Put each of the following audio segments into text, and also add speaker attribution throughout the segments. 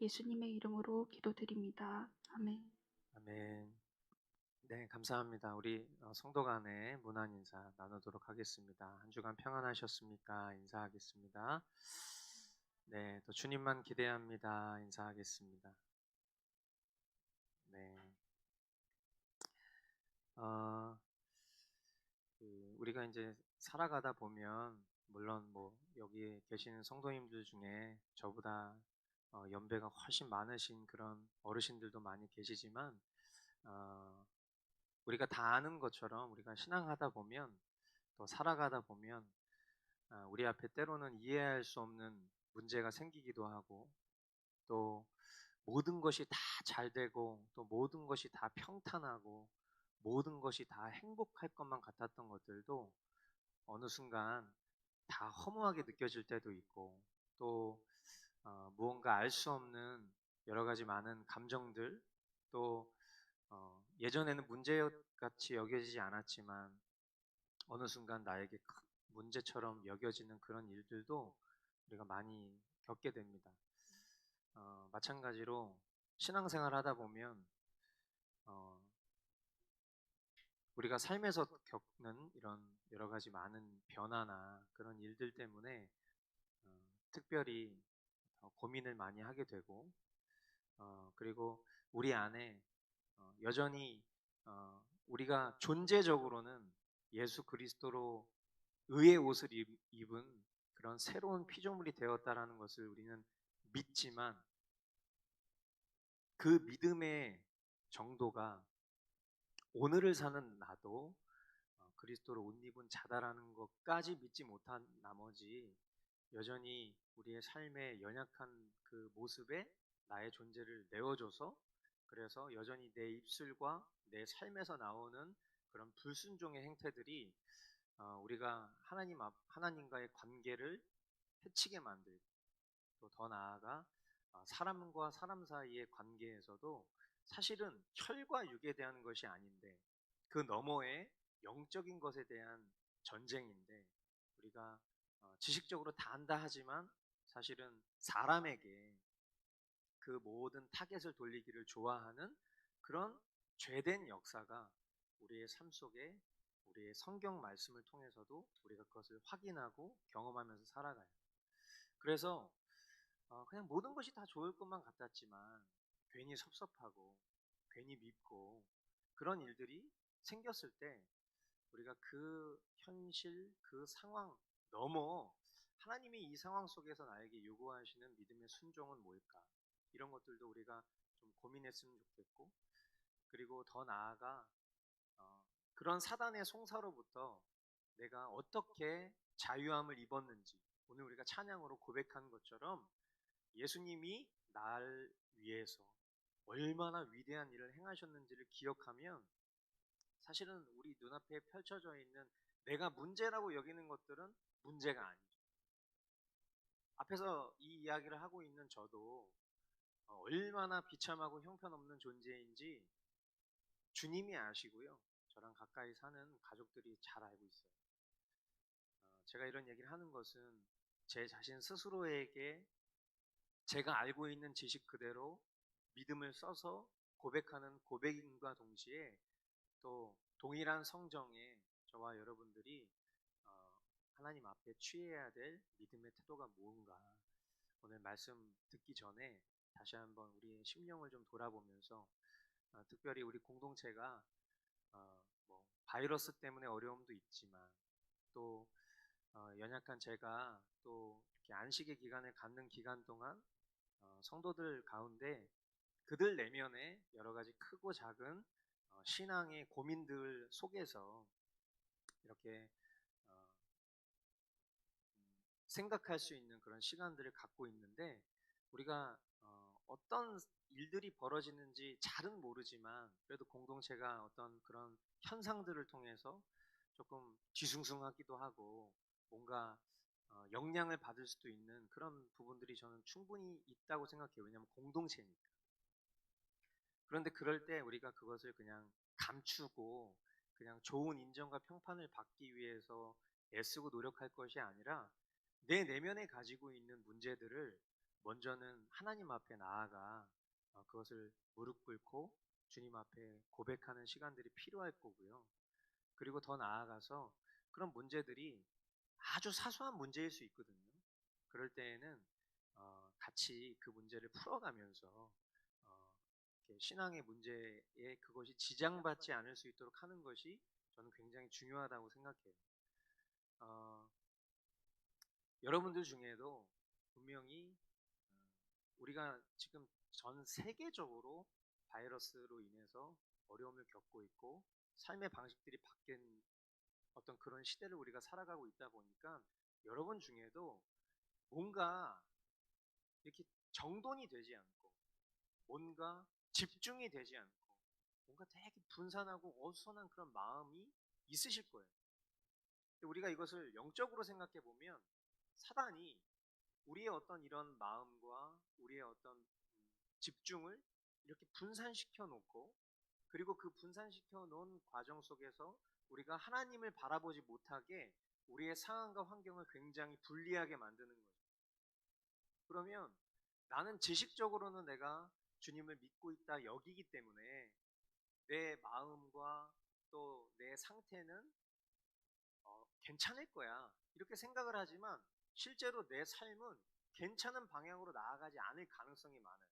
Speaker 1: 예수님의 이름으로 기도드립니다. 아멘.
Speaker 2: 아멘. 네, 감사합니다. 우리 성도 간의 문안 인사 나누도록 하겠습니다. 한 주간 평안하셨습니까? 인사하겠습니다. 네, 또 주님만 기대합니다. 인사하겠습니다. 네, 어, 우리가 이제 살아가다 보면 물론 뭐 여기에 계시는 성도님들 중에 저보다 연배가 훨씬 많으신 그런 어르신들도 많이 계시지만 어, 우리가 다 아는 것처럼 우리가 신앙하다 보면 또 살아가다 보면 우리 앞에 때로는 이해할 수 없는 문제가 생기기도 하고 또 모든 것이 다 잘 되고 또 모든 것이 다 평탄하고 모든 것이 다 행복할 것만 같았던 것들도 어느 순간 다 허무하게 느껴질 때도 있고 또 무언가 알 수 없는 여러 가지 많은 감정들 또 예전에는 문제같이 여겨지지 않았지만 어느 순간 나에게 큰 문제처럼 여겨지는 그런 일들도 우리가 많이 겪게 됩니다. 마찬가지로 신앙생활 하다 보면 어, 우리가 삶에서 겪는 이런 여러 가지 많은 변화나 그런 일들 때문에 특별히 고민을 많이 하게 되고 그리고 우리 안에 여전히 우리가 존재적으로는 예수 그리스도로 의의 옷을 입은 그런 새로운 피조물이 되었다라는 것을 우리는 믿지만 그 믿음의 정도가 오늘을 사는 나도 그리스도로 옷 입은 자다라는 것까지 믿지 못한 나머지 여전히 우리의 삶의 연약한 그 모습에 나의 존재를 내어줘서 그래서 여전히 내 입술과 내 삶에서 나오는 그런 불순종의 행태들이 우리가 하나님과의 관계를 해치게 만들고 또 더 나아가 사람과 사람 사이의 관계에서도 사실은 혈과 육에 대한 것이 아닌데 그 너머의 영적인 것에 대한 전쟁인데 우리가 지식적으로 다 안다 하지만 사실은 사람에게 그 모든 타겟을 돌리기를 좋아하는 그런 죄된 역사가 우리의 삶 속에 우리의 성경 말씀을 통해서도 우리가 그것을 확인하고 경험하면서 살아가요. 그래서 그냥 모든 것이 다 좋을 것만 같았지만 괜히 섭섭하고 괜히 밉고 그런 일들이 생겼을 때 우리가 그 현실, 그 상황 넘어 하나님이 이 상황 속에서 나에게 요구하시는 믿음의 순종은 뭘까? 이런 것들도 우리가 좀 고민했으면 좋겠고 그리고 더 나아가 어, 그런 사단의 송사로부터 내가 어떻게 자유함을 입었는지 오늘 우리가 찬양으로 고백한 것처럼 예수님이 날 위해서 얼마나 위대한 일을 행하셨는지를 기억하면 사실은 우리 눈앞에 펼쳐져 있는 내가 문제라고 여기는 것들은 문제가 아니죠. 앞에서 이 이야기를 하고 있는 저도 얼마나 비참하고 형편없는 존재인지 주님이 아시고요. 저랑 가까이 사는 가족들이 잘 알고 있어요. 제가 이런 얘기를 하는 것은 제 자신 스스로에게 제가 알고 있는 지식 그대로 믿음을 써서 고백하는 고백인과 동시에 또 동일한 성정에 저와 여러분들이 하나님 앞에 취해야 될 믿음의 태도가 무엇인가 오늘 말씀 듣기 전에 다시 한번 우리의 심령을 좀 돌아보면서 특별히 우리 공동체가 뭐 바이러스 때문에 어려움도 있지만 또 연약한 제가 또 이렇게 안식의 기간을 갖는 기간 동안 성도들 가운데 그들 내면의 여러 가지 크고 작은 신앙의 고민들 속에서 이렇게 어, 생각할 수 있는 그런 시간들을 갖고 있는데 우리가 어떤 일들이 벌어지는지 잘은 모르지만 그래도 공동체가 어떤 그런 현상들을 통해서 조금 뒤숭숭하기도 하고 뭔가 영향을 받을 수도 있는 그런 부분들이 저는 충분히 있다고 생각해요. 왜냐하면 공동체니까. 그런데 그럴 때 우리가 그것을 그냥 감추고 그냥 좋은 인정과 평판을 받기 위해서 애쓰고 노력할 것이 아니라 내 내면에 가지고 있는 문제들을 먼저는 하나님 앞에 나아가 그것을 무릎 꿇고 주님 앞에 고백하는 시간들이 필요할 거고요. 그리고 더 나아가서 그런 문제들이 아주 사소한 문제일 수 있거든요. 그럴 때에는 같이 그 문제를 풀어가면서 이렇게 신앙의 문제에 그것이 지장받지 않을 수 있도록 하는 것이 저는 굉장히 중요하다고 생각해요. 어, 여러분들 중에도 분명히 우리가 지금 전 세계적으로 바이러스로 인해서 어려움을 겪고 있고 삶의 방식들이 바뀐 어떤 그런 시대를 우리가 살아가고 있다 보니까 여러분 중에도 뭔가 이렇게 정돈이 되지 않고 뭔가 집중이 되지 않고 뭔가 되게 분산하고 어수선한 그런 마음이 있으실 거예요. 근데 우리가 이것을 영적으로 생각해 보면 사단이 우리의 어떤 이런 마음과 우리의 어떤 집중을 이렇게 분산시켜 놓고 그리고 그 분산시켜 놓은 과정 속에서 우리가 하나님을 바라보지 못하게 우리의 상황과 환경을 굉장히 불리하게 만드는 거죠. 그러면 나는 지식적으로는 내가 주님을 믿고 있다 여기기 때문에 내 마음과 또 내 상태는 괜찮을 거야 이렇게 생각을 하지만 실제로 내 삶은 괜찮은 방향으로 나아가지 않을 가능성이 많아요.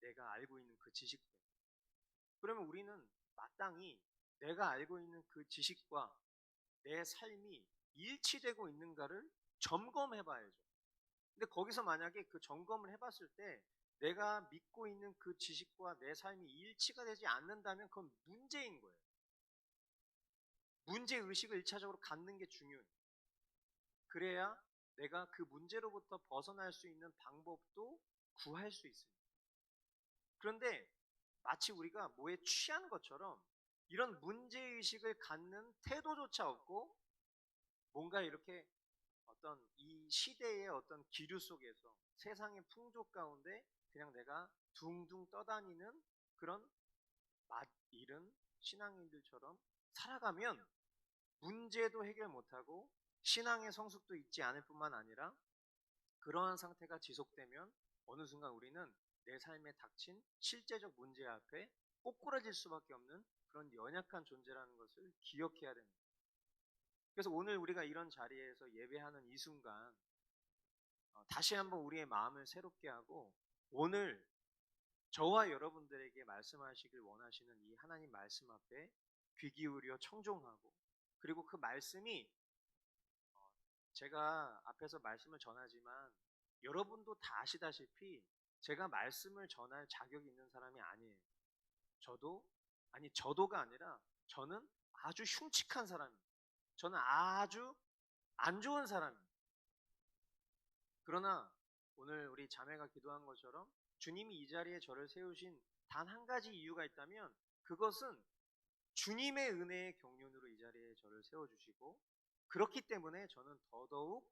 Speaker 2: 내가 알고 있는 그 지식 때문에. 그러면 우리는 마땅히 내가 알고 있는 그 지식과 내 삶이 일치되고 있는가를 점검해 봐야죠. 근데 거기서 만약에 그 점검을 해봤을 때 내가 믿고 있는 그 지식과 내 삶이 일치가 되지 않는다면 그건 문제인 거예요. 문제의식을 1차적으로 갖는 게 중요해요. 그래야 내가 그 문제로부터 벗어날 수 있는 방법도 구할 수 있습니다. 그런데 마치 우리가 뭐에 취한 것처럼 이런 문제의식을 갖는 태도조차 없고 뭔가 이렇게 어떤 이 시대의 어떤 기류 속에서 세상의 풍조 가운데 그냥 내가 둥둥 떠다니는 그런 맛 잃은 신앙인들처럼 살아가면 문제도 해결 못하고 신앙의 성숙도 있지 않을 뿐만 아니라 그러한 상태가 지속되면 어느 순간 우리는 내 삶에 닥친 실제적 문제 앞에 꼬꾸라질 수밖에 없는 그런 연약한 존재라는 것을 기억해야 됩니다. 그래서 오늘 우리가 이런 자리에서 예배하는 이 순간 다시 한번 우리의 마음을 새롭게 하고 오늘 저와 여러분들에게 말씀하시길 원하시는 이 하나님 말씀 앞에 귀 기울여 청종하고 그리고 그 말씀이 제가 앞에서 말씀을 전하지만 여러분도 다 아시다시피 제가 말씀을 전할 자격이 있는 사람이 아니에요. 저도가 아니라 저는 아주 흉측한 사람이에요. 저는 아주 안 좋은 사람이에요. 그러나 오늘 우리 자매가 기도한 것처럼 주님이 이 자리에 저를 세우신 단 한 가지 이유가 있다면 그것은 주님의 은혜의 경륜으로 이 자리에 저를 세워주시고 그렇기 때문에 저는 더더욱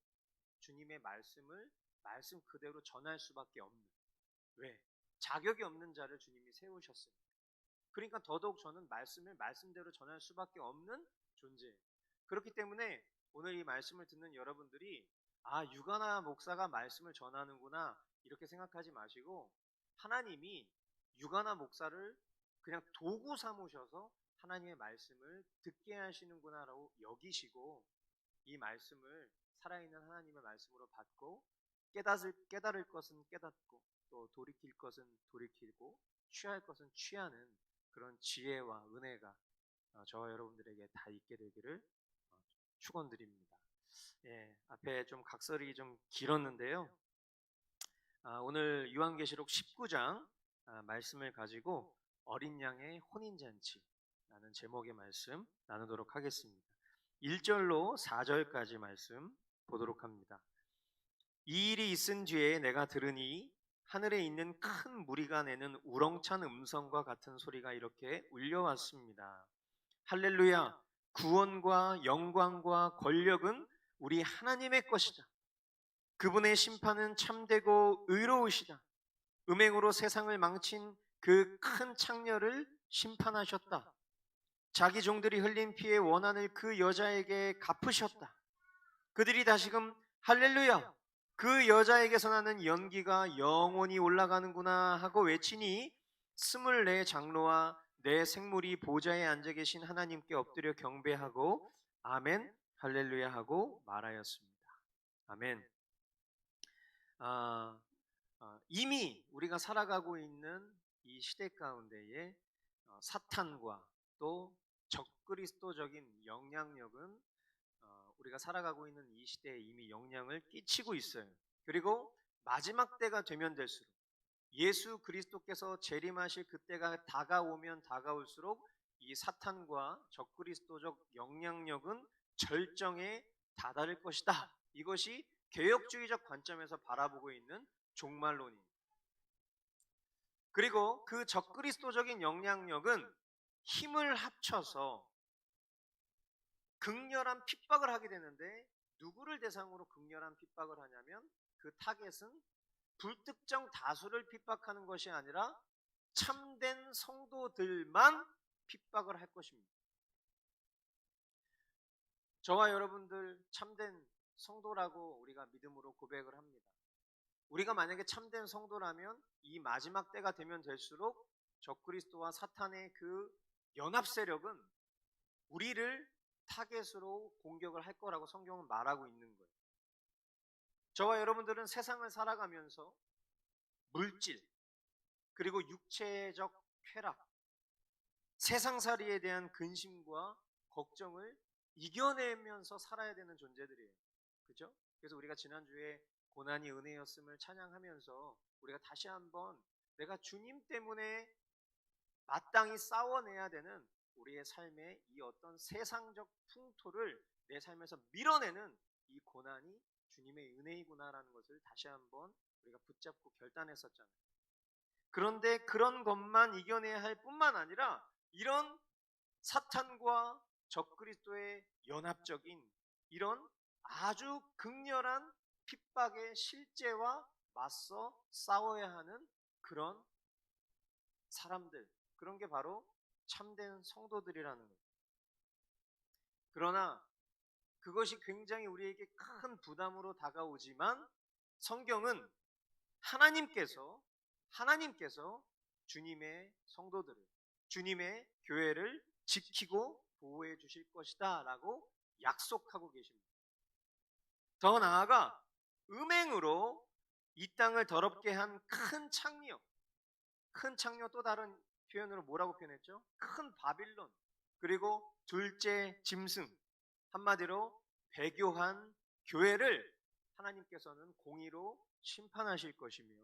Speaker 2: 주님의 말씀을 말씀 그대로 전할 수밖에 없는 왜? 자격이 없는 자를 주님이 세우셨습니다. 그러니까 더더욱 저는 말씀을 말씀대로 전할 수밖에 없는 존재예요. 그렇기 때문에 오늘 이 말씀을 듣는 여러분들이 유가나 목사가 말씀을 전하는구나 이렇게 생각하지 마시고 하나님이 유가나 목사를 그냥 도구 삼으셔서 하나님의 말씀을 듣게 하시는구나라고 여기시고 이 말씀을 살아있는 하나님의 말씀으로 받고 깨달을 것은 깨닫고 또 돌이킬 것은 돌이키고 취할 것은 취하는 그런 지혜와 은혜가 저와 여러분들에게 다 있게 되기를 축원드립니다. 앞에 좀 각설이 좀 길었는데요. 오늘 요한계시록 19장 말씀을 가지고 어린 양의 혼인잔치라는 제목의 말씀 나누도록 하겠습니다. 1절로 4절까지 말씀 보도록 합니다. 이 일이 있은 뒤에 내가 들으니 하늘에 있는 큰 무리가 내는 우렁찬 음성과 같은 소리가 이렇게 울려왔습니다. 할렐루야! 구원과 영광과 권력은 우리 하나님의 것이다. 그분의 심판은 참되고 의로우시다. 음행으로 세상을 망친 그 큰 창녀를 심판하셨다. 자기 종들이 흘린 피의 원한을 그 여자에게 갚으셨다. 그들이 다시금 할렐루야! 그 여자에게서 나는 연기가 영원히 올라가는구나 하고 외치니 24 장로와 내 생물이 보좌에 앉아 계신 하나님께 엎드려 경배하고 아멘 할렐루야 하고 말하였습니다. 아멘. 이미 우리가 살아가고 있는 이 시대 가운데에 사탄과 또 적그리스도적인 영향력은 우리가 살아가고 있는 이 시대에 이미 영향을 끼치고 있어요. 그리고 마지막 때가 되면 될수록 예수 그리스도께서 재림하실 그때가 다가오면 다가올수록 이 사탄과 적그리스도적 영향력은 절정에 다다를 것이다. 이것이 개혁주의적 관점에서 바라보고 있는 종말론입니다. 그리고 그 적그리스도적인 영향력은 힘을 합쳐서 극렬한 핍박을 하게 되는데 누구를 대상으로 극렬한 핍박을 하냐면 그 타겟은 불특정 다수를 핍박하는 것이 아니라 참된 성도들만 핍박을 할 것입니다. 저와 여러분들 참된 성도라고 우리가 믿음으로 고백을 합니다. 우리가 만약에 참된 성도라면 이 마지막 때가 되면 될수록 적그리스도와 사탄의 그 연합 세력은 우리를 타겟으로 공격을 할 거라고 성경은 말하고 있는 거예요. 저와 여러분들은 세상을 살아가면서 물질 그리고 육체적 쾌락, 세상살이에 대한 근심과 걱정을 이겨내면서 살아야 되는 존재들이에요. 그죠? 그래서 우리가 지난주에 고난이 은혜였음을 찬양하면서 우리가 다시 한번 내가 주님 때문에 마땅히 싸워내야 되는 우리의 삶의 이 어떤 세상적 풍토를 내 삶에서 밀어내는 이 고난이 주님의 은혜이구나라는 것을 다시 한번 우리가 붙잡고 결단했었잖아요. 그런데 그런 것만 이겨내야 할 뿐만 아니라 이런 사탄과 적그리스도의 연합적인 이런 아주 극렬한 핍박의 실제와 맞서 싸워야 하는 그런 사람들, 그런 게 바로 참된 성도들이라는 거예요. 그러나 그것이 굉장히 우리에게 큰 부담으로 다가오지만 성경은 하나님께서 주님의 성도들을, 주님의 교회를 지키고 보호해 주실 것이다 라고 약속하고 계십니다. 더 나아가 음행으로 이 땅을 더럽게 한 큰 창녀, 또 다른 표현으로 뭐라고 표현했죠? 큰 바빌론, 그리고 둘째 짐승, 한마디로 배교한 교회를 하나님께서는 공의로 심판하실 것이며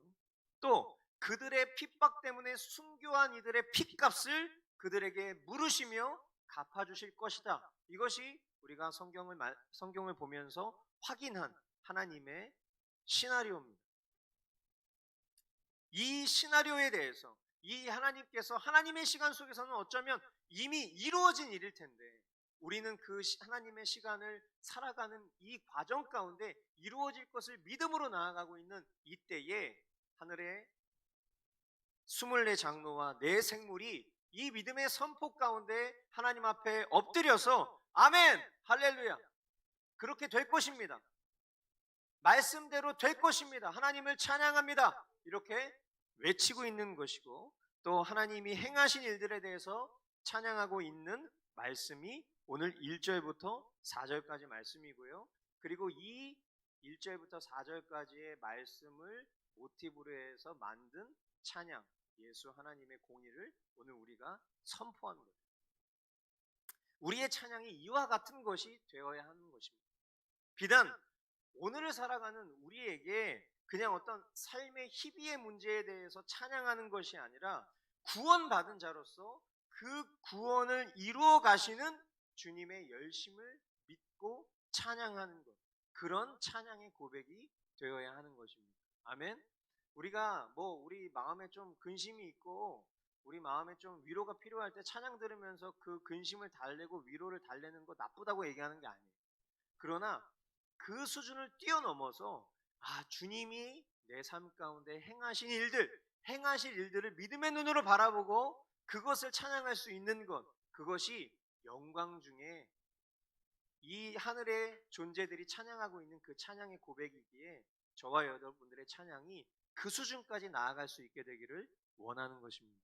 Speaker 2: 또 그들의 핍박 때문에 순교한 이들의 핏값을 그들에게 물으시며 갚아주실 것이다. 이것이 우리가 성경을 보면서 확인한 하나님의 시나리오입니다. 이 시나리오에 대해서 이 하나님께서 하나님의 시간 속에서는 어쩌면 이미 이루어진 일일 텐데 우리는 그 하나님의 시간을 살아가는 이 과정 가운데 이루어질 것을 믿음으로 나아가고 있는 이때에 하늘의 24 장로와 내 생물이 이 믿음의 선포 가운데 하나님 앞에 엎드려서 아멘 할렐루야 그렇게 될 것입니다. 말씀대로 될 것입니다. 하나님을 찬양합니다. 이렇게 외치고 있는 것이고 또 하나님이 행하신 일들에 대해서 찬양하고 있는 말씀이 오늘 1절부터 4절까지 말씀이고요. 그리고 이 1절부터 4절까지의 말씀을 모티브로 해서 만든 찬양, 예수 하나님의 공의를 오늘 우리가 선포하는 거예요. 우리의 찬양이 이와 같은 것이 되어야 하는 것입니다. 비단 오늘을 살아가는 우리에게 그냥 어떤 삶의 희비의 문제에 대해서 찬양하는 것이 아니라 구원받은 자로서 그 구원을 이루어 가시는 주님의 열심을 믿고 찬양하는 것, 그런 찬양의 고백이 되어야 하는 것입니다. 아멘. 우리가 우리 마음에 좀 근심이 있고 우리 마음에 좀 위로가 필요할 때 찬양 들으면서 그 근심을 달래고 위로를 달래는 거 나쁘다고 얘기하는 게 아니에요. 그러나 그 수준을 뛰어넘어서 주님이 내 삶 가운데 행하신 행하실 일들을 믿음의 눈으로 바라보고 그것을 찬양할 수 있는 것, 그것이 영광 중에 이 하늘의 존재들이 찬양하고 있는 그 찬양의 고백이기에 저와 여러분들의 찬양이 그 수준까지 나아갈 수 있게 되기를 원하는 것입니다.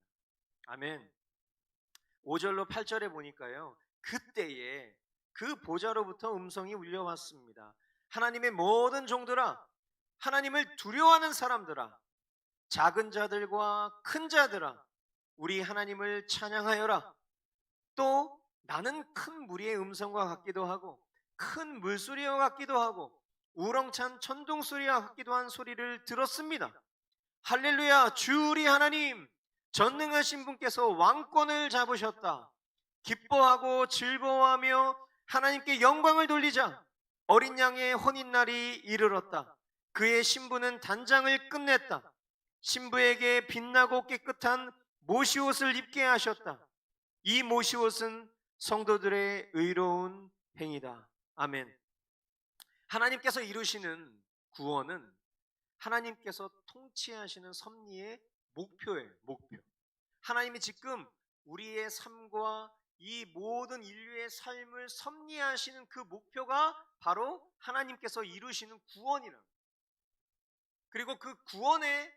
Speaker 2: 아멘. 5절로 8절에 보니까요, 그때에 그 보좌로부터 음성이 울려왔습니다. 하나님의 모든 종들아, 하나님을 두려워하는 사람들아, 작은 자들과 큰 자들아, 우리 하나님을 찬양하여라. 또 나는 큰 무리의 음성과 같기도 하고 큰 물소리와 같기도 하고 우렁찬 천둥소리와 같기도 한 소리를 들었습니다. 할렐루야. 주 우리 하나님, 전능하신 분께서 왕권을 잡으셨다. 기뻐하고 즐거워하며 하나님께 영광을 돌리자. 어린 양의 혼인날이 이르렀다. 그의 신부는 단장을 끝냈다. 신부에게 빛나고 깨끗한 모시옷을 입게 하셨다. 이 모시옷은 성도들의 의로운 행위다. 아멘. 하나님께서 이루시는 구원은 하나님께서 통치하시는 섭리의 목표예요. 목표. 하나님이 지금 우리의 삶과 이 모든 인류의 삶을 섭리하시는 그 목표가 바로 하나님께서 이루시는 구원이라. 그리고 그 구원의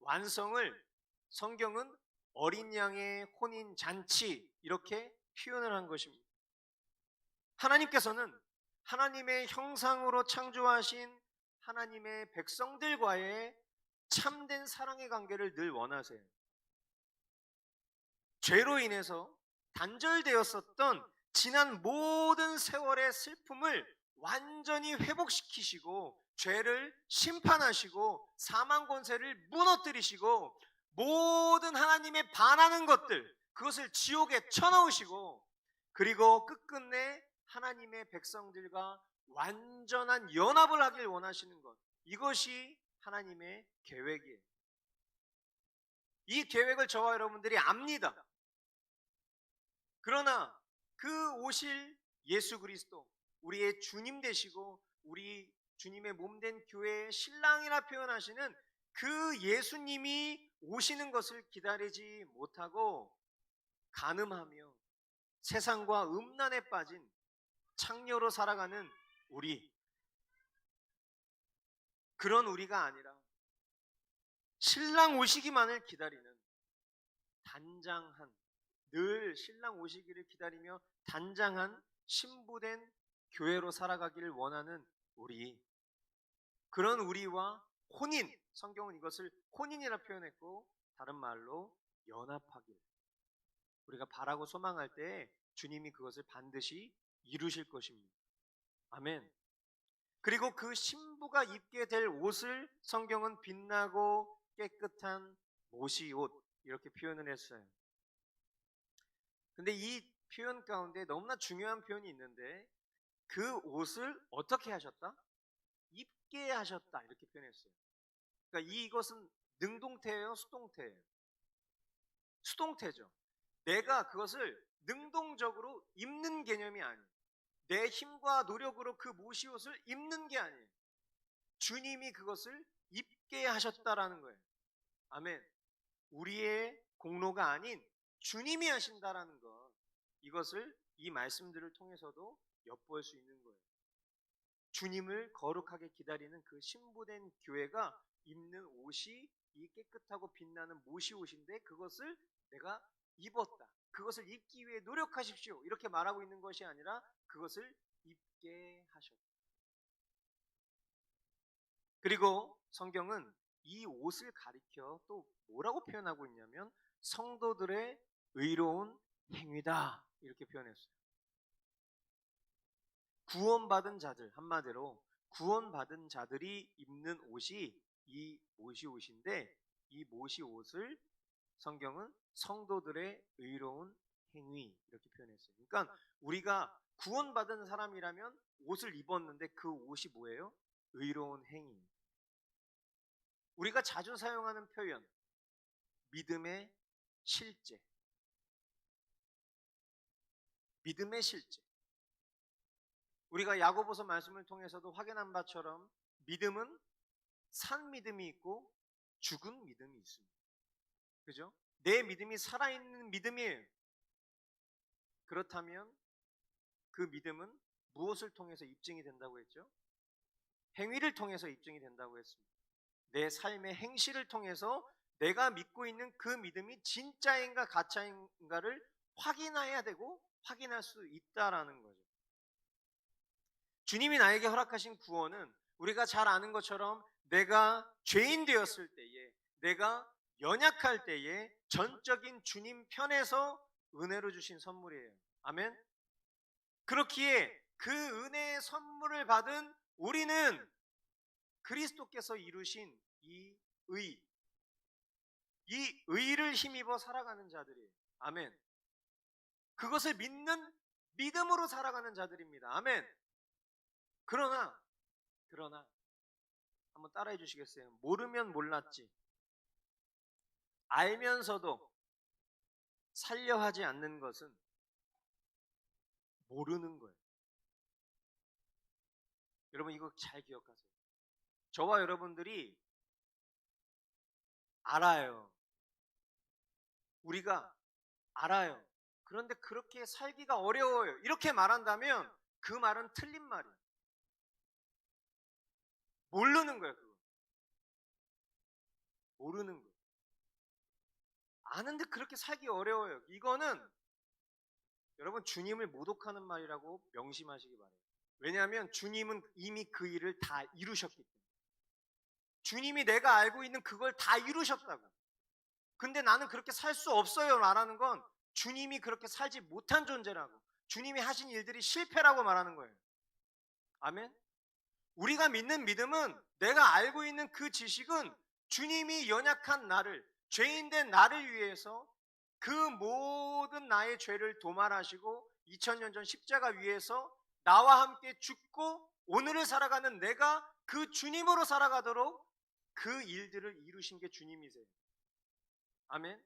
Speaker 2: 완성을 성경은 어린 양의 혼인 잔치 이렇게 표현을 한 것입니다. 하나님께서는 하나님의 형상으로 창조하신 하나님의 백성들과의 참된 사랑의 관계를 늘 원하세요. 죄로 인해서 단절되었었던 지난 모든 세월의 슬픔을 완전히 회복시키시고 죄를 심판하시고 사망 권세를 무너뜨리시고 모든 하나님의 반하는 것들 그것을 지옥에 쳐넣으시고 그리고 끝끝내 하나님의 백성들과 완전한 연합을 하길 원하시는 것, 이것이 하나님의 계획이에요. 이 계획을 저와 여러분들이 압니다. 그러나 그 오실 예수 그리스도, 우리의 주님 되시고 우리 주님의 몸된 교회의 신랑이라 표현하시는 그 예수님이 오시는 것을 기다리지 못하고 간음하며 세상과 음란에 빠진 창녀로 살아가는 우리, 그런 우리가 아니라 신랑 오시기만을 기다리는 단장한, 늘 신랑 오시기를 기다리며 단장한 신부된 교회로 살아가기를 원하는 우리, 그런 우리와 혼인, 성경은 이것을 혼인이라 표현했고 다른 말로 연합하길 우리가 바라고 소망할 때 주님이 그것을 반드시 이루실 것입니다. 아멘. 그리고 그 신부가 입게 될 옷을 성경은 빛나고 깨끗한 모시옷 이렇게 표현을 했어요. 근데 이 표현 가운데 너무나 중요한 표현이 있는데 그 옷을 어떻게 하셨다? 입게 하셨다 이렇게 표현했어요. 그러니까 이것은 능동태예요, 수동태예요? 수동태죠. 내가 그것을 능동적으로 입는 개념이 아니에요. 내 힘과 노력으로 그 모시옷을 입는 게 아니에요. 주님이 그것을 입게 하셨다라는 거예요. 아멘. 우리의 공로가 아닌 주님이 하신다라는 것, 이것을 이 말씀들을 통해서도 엿볼 수 있는 거예요. 주님을 거룩하게 기다리는 그 신부된 교회가 입는 옷이 이 깨끗하고 빛나는 모시옷인데 그것을 내가 입었다, 그것을 입기 위해 노력하십시오 이렇게 말하고 있는 것이 아니라 그것을 입게 하셨다. 그리고 성경은 이 옷을 가리켜 또 뭐라고 표현하고 있냐면 성도들의 의로운 행위다 이렇게 표현했어요. 구원받은 자들, 한마디로 구원받은 자들이 입는 옷이 이 모시옷인데 이 모시옷을 성경은 성도들의 의로운 행위 이렇게 표현했어요. 그러니까 우리가 구원받은 사람이라면 옷을 입었는데 그 옷이 뭐예요? 의로운 행위. 우리가 자주 사용하는 표현, 믿음의 실제. 믿음의 실제. 우리가 야고보서 말씀을 통해서도 확인한 바처럼 믿음은 산 믿음이 있고 죽은 믿음이 있습니다. 그죠? 내 믿음이 살아있는 믿음이에요. 그렇다면 그 믿음은 무엇을 통해서 입증이 된다고 했죠? 행위를 통해서 입증이 된다고 했습니다. 내 삶의 행실을 통해서 내가 믿고 있는 그 믿음이 진짜인가 가짜인가를 확인해야 되고 확인할 수 있다라는 거죠. 주님이 나에게 허락하신 구원은 우리가 잘 아는 것처럼 내가 죄인 되었을 때에, 내가 연약할 때에 전적인 주님 편에서 은혜로 주신 선물이에요. 아멘. 그렇기에 그 은혜의 선물을 받은 우리는 그리스도께서 이루신 이 의를 힘입어 살아가는 자들이에요. 아멘. 그것을 믿는 믿음으로 살아가는 자들입니다. 아멘. 그러나 한번 따라해 주시겠어요? 모르면 몰랐지, 알면서도 살려 하지 않는 것은 모르는 거예요. 여러분 이거 잘 기억하세요. 저와 여러분들이 알아요. 우리가 알아요. 그런데 그렇게 살기가 어려워요. 이렇게 말한다면 그 말은 틀린 말이에요. 모르는 거예요. 그거. 모르는 거예요. 아는데 그렇게 살기 어려워요. 이거는 여러분 주님을 모독하는 말이라고 명심하시기 바라요. 왜냐하면 주님은 이미 그 일을 다 이루셨기 때문에. 주님이 내가 알고 있는 그걸 다 이루셨다고. 근데 나는 그렇게 살 수 없어요 말하는 건 주님이 그렇게 살지 못한 존재라고, 주님이 하신 일들이 실패라고 말하는 거예요. 아멘. 우리가 믿는 믿음은, 내가 알고 있는 그 지식은 주님이 연약한 나를, 죄인된 나를 위해서 그 모든 나의 죄를 도말하시고 2000년 전 십자가 위에서 나와 함께 죽고 오늘을 살아가는 내가 그 주님으로 살아가도록 그 일들을 이루신 게 주님이세요. 아멘.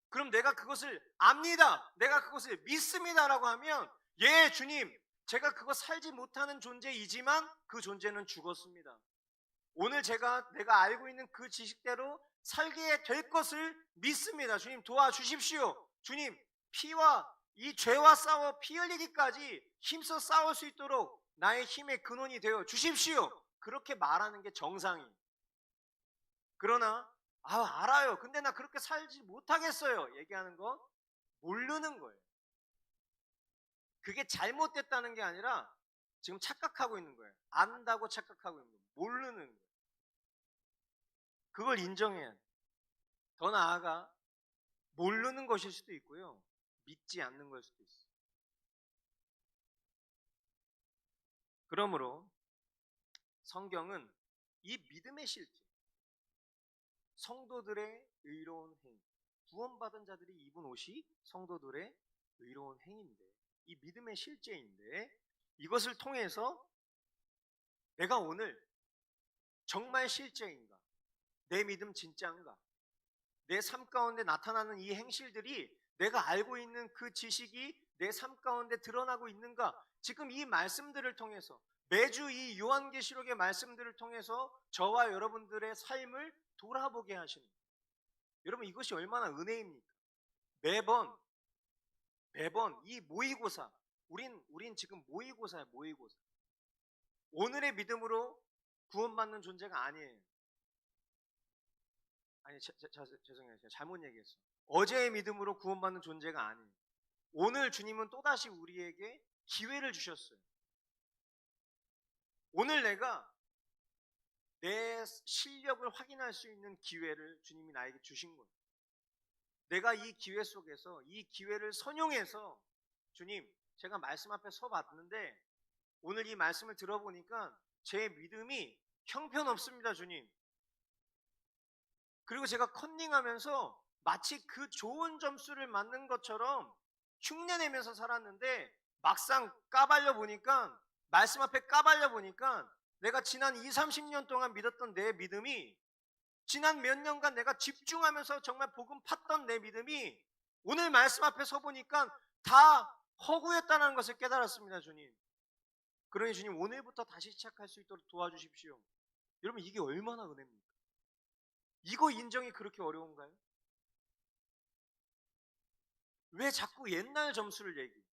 Speaker 2: 그럼 내가 그것을 압니다, 내가 그것을 믿습니다라고 하면, 예 주님, 제가 그거 살지 못하는 존재이지만 그 존재는 죽었습니다. 오늘 내가 알고 있는 그 지식대로 살게 될 것을 믿습니다. 주님 도와주십시오. 주님 피와 이 죄와 싸워 피 흘리기까지 힘써 싸울 수 있도록 나의 힘의 근원이 되어 주십시오. 그렇게 말하는 게 정상이에요. 그러나 알아요, 근데 나 그렇게 살지 못하겠어요 얘기하는 거 모르는 거예요. 그게 잘못됐다는 게 아니라 지금 착각하고 있는 거예요. 안다고 착각하고 있는 거예요. 모르는 거예요. 그걸 인정해야 돼요. 더 나아가 모르는 것일 수도 있고요, 믿지 않는 걸 수도 있어요. 그러므로 성경은 이 믿음의 실제, 성도들의 의로운 행위, 구원받은 자들이 입은 옷이 성도들의 의로운 행위인데, 이 믿음의 실제인데, 이것을 통해서 내가 오늘 정말 실제인가, 내 믿음 진짜인가, 내 삶 가운데 나타나는 이 행실들이 내가 알고 있는 그 지식이 내 삶 가운데 드러나고 있는가, 지금 이 말씀들을 통해서, 매주 이 요한계시록의 말씀들을 통해서 저와 여러분들의 삶을 돌아보게 하시는, 여러분 이것이 얼마나 은혜입니까? 매번 이 모의고사, 우린 지금 모의고사야, 모의고사. 오늘의 믿음으로 구원받는 존재가 아니에요. 아니 죄송해요, 제가 잘못 얘기했어요. 어제의 믿음으로 구원받는 존재가 아니에요. 오늘 주님은 또다시 우리에게 기회를 주셨어요. 오늘 내가 내 실력을 확인할 수 있는 기회를 주님이 나에게 주신 거예요. 내가 이 기회 속에서 이 기회를 선용해서, 주님 제가 말씀 앞에 서 봤는데 오늘 이 말씀을 들어보니까 제 믿음이 형편없습니다 주님. 그리고 제가 컨닝하면서 마치 그 좋은 점수를 맞는 것처럼 흉내내면서 살았는데, 막상 까발려 보니까, 말씀 앞에 까발려 보니까 내가 지난 20-30년 동안 믿었던 내 믿음이, 지난 몇 년간 내가 집중하면서 정말 복음 팠던 내 믿음이 오늘 말씀 앞에 서 보니까 다 허구였다는 것을 깨달았습니다 주님. 그러니 주님 오늘부터 다시 시작할 수 있도록 도와주십시오. 여러분 이게 얼마나 은혜입니까? 이거 인정이 그렇게 어려운가요? 왜 자꾸 옛날 점수를 얘기해?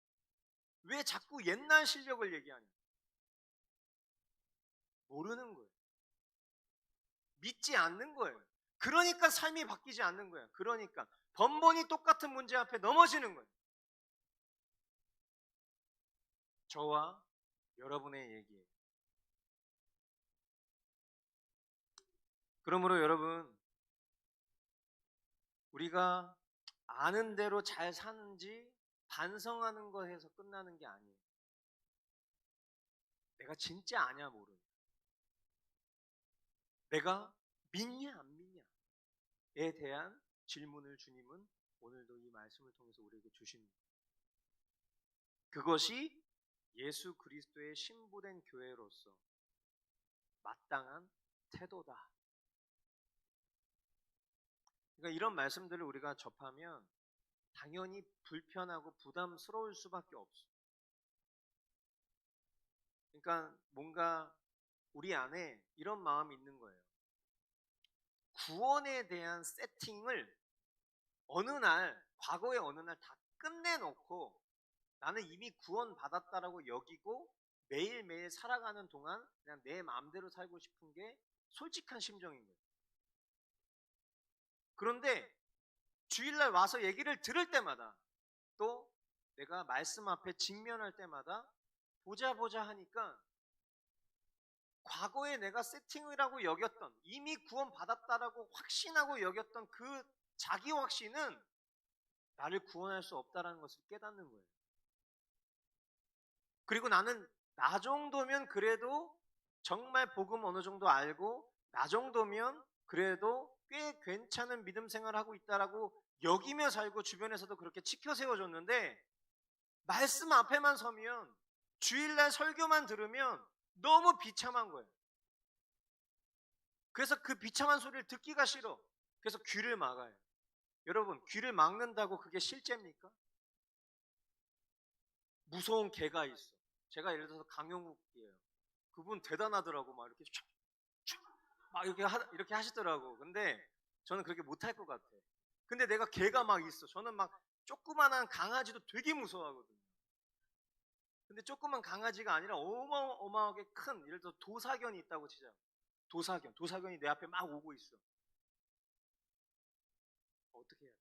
Speaker 2: 왜 자꾸 옛날 실력을 얘기하냐? 모르는 거예요. 믿지 않는 거예요. 그러니까 삶이 바뀌지 않는 거예요. 그러니까 번번이 똑같은 문제 앞에 넘어지는 거예요. 저와 여러분의 얘기예요. 그러므로 여러분, 우리가 아는 대로 잘 사는지 반성하는 거에서 끝나는 게 아니에요. 내가 진짜 아냐 모르냐, 내가 믿냐 안 믿냐에 대한 질문을 주님은 오늘도 이 말씀을 통해서 우리에게 주시는 거예요. 그것이 예수 그리스도의 신부된 교회로서 마땅한 태도다. 그러니까 이런 말씀들을 우리가 접하면 당연히 불편하고 부담스러울 수밖에 없어. 그러니까 뭔가 우리 안에 이런 마음이 있는 거예요. 구원에 대한 세팅을 과거의 어느 날 다 끝내놓고 나는 이미 구원 받았다라고 여기고 매일매일 살아가는 동안 그냥 내 마음대로 살고 싶은 게 솔직한 심정인 거예요. 그런데 주일날 와서 얘기를 들을 때마다, 또 내가 말씀 앞에 직면할 때마다 보자 하니까 과거에 내가 세팅이라고 여겼던, 이미 구원 받았다라고 확신하고 여겼던 그 자기 확신은 나를 구원할 수 없다라는 것을 깨닫는 거예요. 그리고 나는 나 정도면 그래도 정말 복음 어느 정도 알고, 나 정도면 그래도 꽤 괜찮은 믿음 생활을 하고 있다라고 여기며 살고 주변에서도 그렇게 치켜 세워줬는데, 말씀 앞에만 서면, 주일날 설교만 들으면 너무 비참한 거예요. 그래서 그 비참한 소리를 듣기가 싫어. 그래서 귀를 막아요. 여러분, 귀를 막는다고 그게 실제입니까? 무서운 개가 있어. 제가 예를 들어서 강용욱이에요. 그분 대단하더라고. 막 이렇게 막 이렇게 하시더라고. 근데 저는 그렇게 못할 것 같아. 근데 내가 개가 막 있어. 저는 막 조그만한 강아지도 되게 무서워하거든요. 근데 조그만 강아지가 아니라 어마어마하게 큰, 예를 들어 도사견이 있다고 치자. 도사견이 내 앞에 막 오고 있어. 어떻게 해야 돼?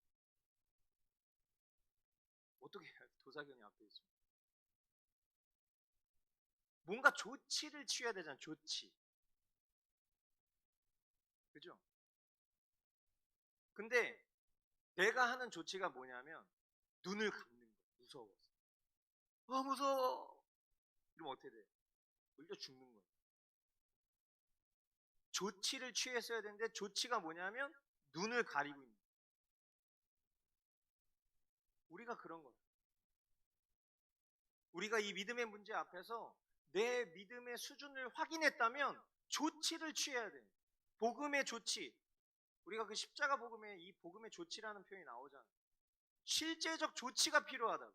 Speaker 2: 어떻게 해야 돼? 도사견이 앞에 있어. 뭔가 조치를 취해야 되잖아. 조치. 그죠? 근데 내가 하는 조치가 뭐냐면 눈을 감는 거야. 무서워서. 무서워. 이러면 어떻게 돼? 물려 죽는 거야. 조치를 취했어야 되는데 조치가 뭐냐면 눈을 가리고 있는 거야. 우리가 그런 거야. 우리가 이 믿음의 문제 앞에서 내 믿음의 수준을 확인했다면 조치를 취해야 돼. 복음의 조치. 우리가 그 십자가 복음에 이 복음의 조치라는 표현이 나오잖아. 실제적 조치가 필요하다고.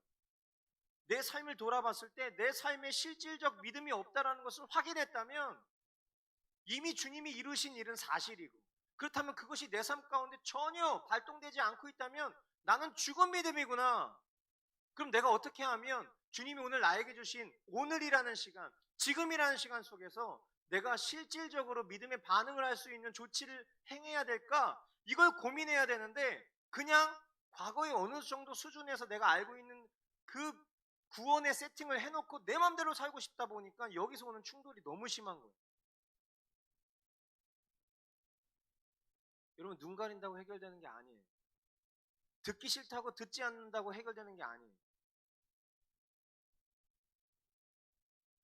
Speaker 2: 내 삶을 돌아봤을 때 내 삶에 실질적 믿음이 없다라는 것을 확인했다면 이미 주님이 이루신 일은 사실이고, 그렇다면 그것이 내 삶 가운데 전혀 발동되지 않고 있다면 나는 죽은 믿음이구나. 그럼 내가 어떻게 하면 주님이 오늘 나에게 주신 오늘이라는 시간, 지금이라는 시간 속에서 내가 실질적으로 믿음의 반응을 할 수 있는 조치를 행해야 될까? 이걸 고민해야 되는데, 그냥 과거의 어느 정도 수준에서 내가 알고 있는 그 구원의 세팅을 해놓고 내 맘대로 살고 싶다 보니까 여기서 오는 충돌이 너무 심한 거예요. 여러분, 눈 가린다고 해결되는 게 아니에요. 듣기 싫다고 듣지 않는다고 해결되는 게 아니에요.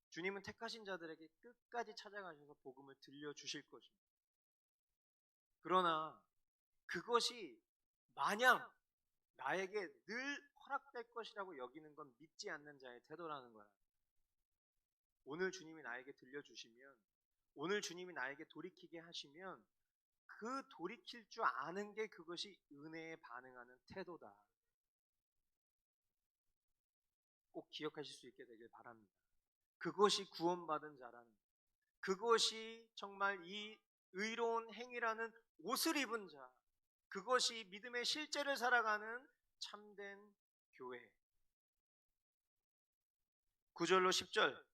Speaker 2: 주님은 택하신 자들에게 끝까지 찾아가셔서 복음을 들려주실 것입니다. 그러나 그것이 마냥 나에게 늘 허락될 것이라고 여기는 건 믿지 않는 자의 태도라는 거야. 오늘 주님이 나에게 들려주시면, 오늘 주님이 나에게 돌이키게 하시면 그 돌이킬 줄 아는 게 그것이 은혜에 반응하는 태도다. 꼭 기억하실 수 있게 되길 바랍니다. 그것이 구원받은 자라는, 그것이 정말 이 의로운 행위라는 옷을 입은 자, 그것이 믿음의 실제를 살아가는 참된 교회. 9절로 10절.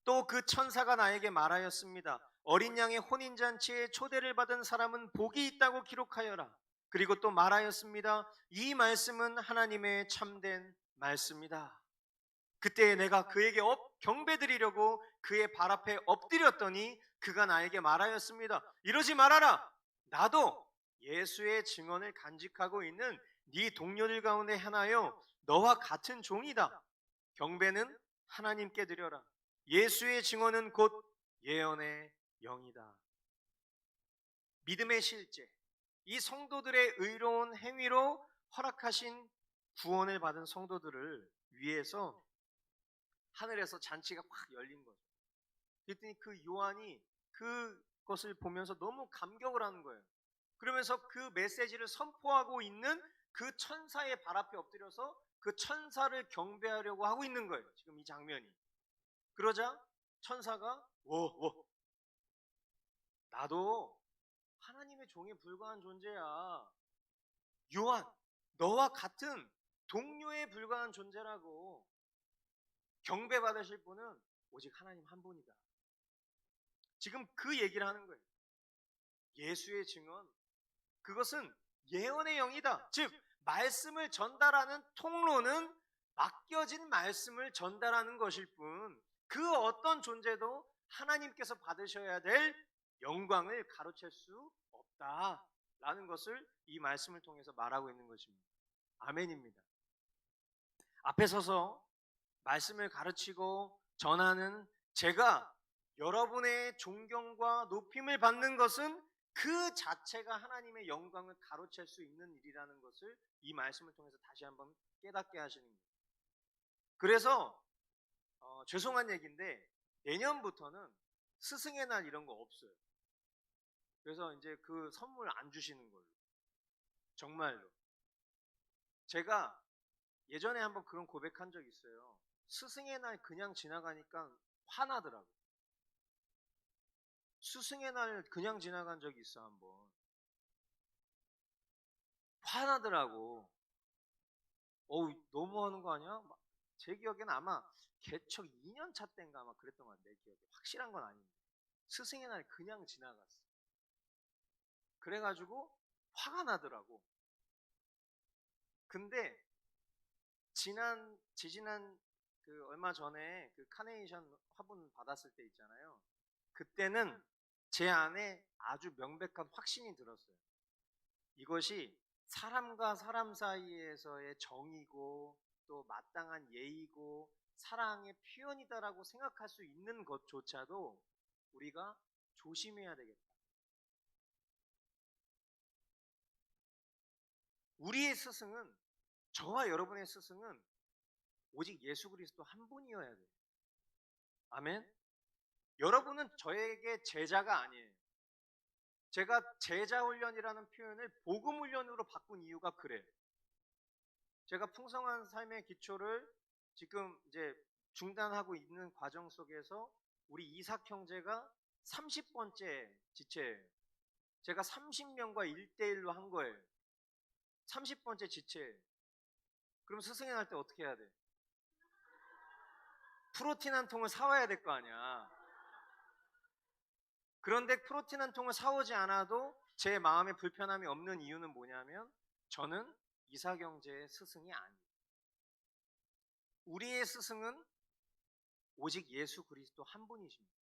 Speaker 2: 또 그 천사가 나에게 말하였습니다. 어린 양의 혼인잔치에 초대를 받은 사람은 복이 있다고 기록하여라. 그리고 또 말하였습니다. 이 말씀은 하나님의 참된 말씀이다. 그때 내가 그에게 경배드리려고 그의 발 앞에 엎드렸더니 그가 나에게 말하였습니다. 이러지 말아라. 나도 예수의 증언을 간직하고 있는 네 동료들 가운데 하나요, 너와 같은 종이다. 경배는 하나님께 드려라. 예수의 증언은 곧 예언의 영이다. 믿음의 실제, 이 성도들의 의로운 행위로 허락하신 구원을 받은 성도들을 위해서 하늘에서 잔치가 확 열린 거죠. 그랬더니 그 요한이 그것을 보면서 너무 감격을 하는 거예요. 그러면서 그 메시지를 선포하고 있는 그 천사의 발 앞에 엎드려서 그 천사를 경배하려고 하고 있는 거예요. 지금 이 장면이. 그러자 천사가 나도 하나님의 종에 불과한 존재야. 요한, 너와 같은 동료에 불과한 존재라고. 경배받으실 분은 오직 하나님 한 분이다. 지금 그 얘기를 하는 거예요. 예수의 증언, 그것은 예언의 영이다. 즉 말씀을 전달하는 통로는 맡겨진 말씀을 전달하는 것일 뿐, 그 어떤 존재도 하나님께서 받으셔야 될 영광을 가로챌 수 없다라는 것을 이 말씀을 통해서 말하고 있는 것입니다. 아멘입니다. 앞에 서서 말씀을 가르치고 전하는 제가 여러분의 존경과 높임을 받는 것은 그 자체가 하나님의 영광을 가로챌 수 있는 일이라는 것을 이 말씀을 통해서 다시 한번 깨닫게 하시는 거예요. 그래서 죄송한 얘기인데 내년부터는 스승의 날 이런 거 없어요. 그래서 이제 그 선물 안 주시는 걸로. 정말로. 제가 예전에 한번 그런 고백한 적이 있어요. 스승의 날 그냥 지나가니까 화나더라고. 스승의 날 그냥 지나간 적이 있어 한번. 화나더라고. 너무하는 거 아니야? 제 기억에는 아마 개척 2년 차 때인가 아마 그랬던 것 같아요. 내 기억에. 확실한 건 아닌데. 스승의 날 그냥 지나갔어. 그래가지고 화가 나더라고. 근데 지지난 그 얼마 전에 그 카네이션 화분 받았을 때 있잖아요. 그때는 제 안에 아주 명백한 확신이 들었어요. 이것이 사람과 사람 사이에서의 정이고 또 마땅한 예의고 사랑의 표현이다라고 생각할 수 있는 것조차도 우리가 조심해야 되겠다. 우리의 스승은, 저와 여러분의 스승은 오직 예수 그리스도 한 분이어야 돼요. 아멘. 여러분은 저에게 제자가 아니에요. 제가 제자 훈련이라는 표현을 복음 훈련으로 바꾼 이유가 그래요. 제가 풍성한 삶의 기초를 지금 이제 중단하고 있는 과정 속에서 우리 이삭 형제가 30번째 지체예요. 제가 30명과 1대1로 한 거예요. 30번째 지체예요. 그럼 스승의 날 때 어떻게 해야 돼? 프로틴 한 통을 사와야 될 거 아니야. 그런데 프로틴 한 통을 사오지 않아도 제 마음에 불편함이 없는 이유는 뭐냐면 저는 이삭 형제의 스승이 아니에요. 우리의 스승은 오직 예수 그리스도 한 분이십니다.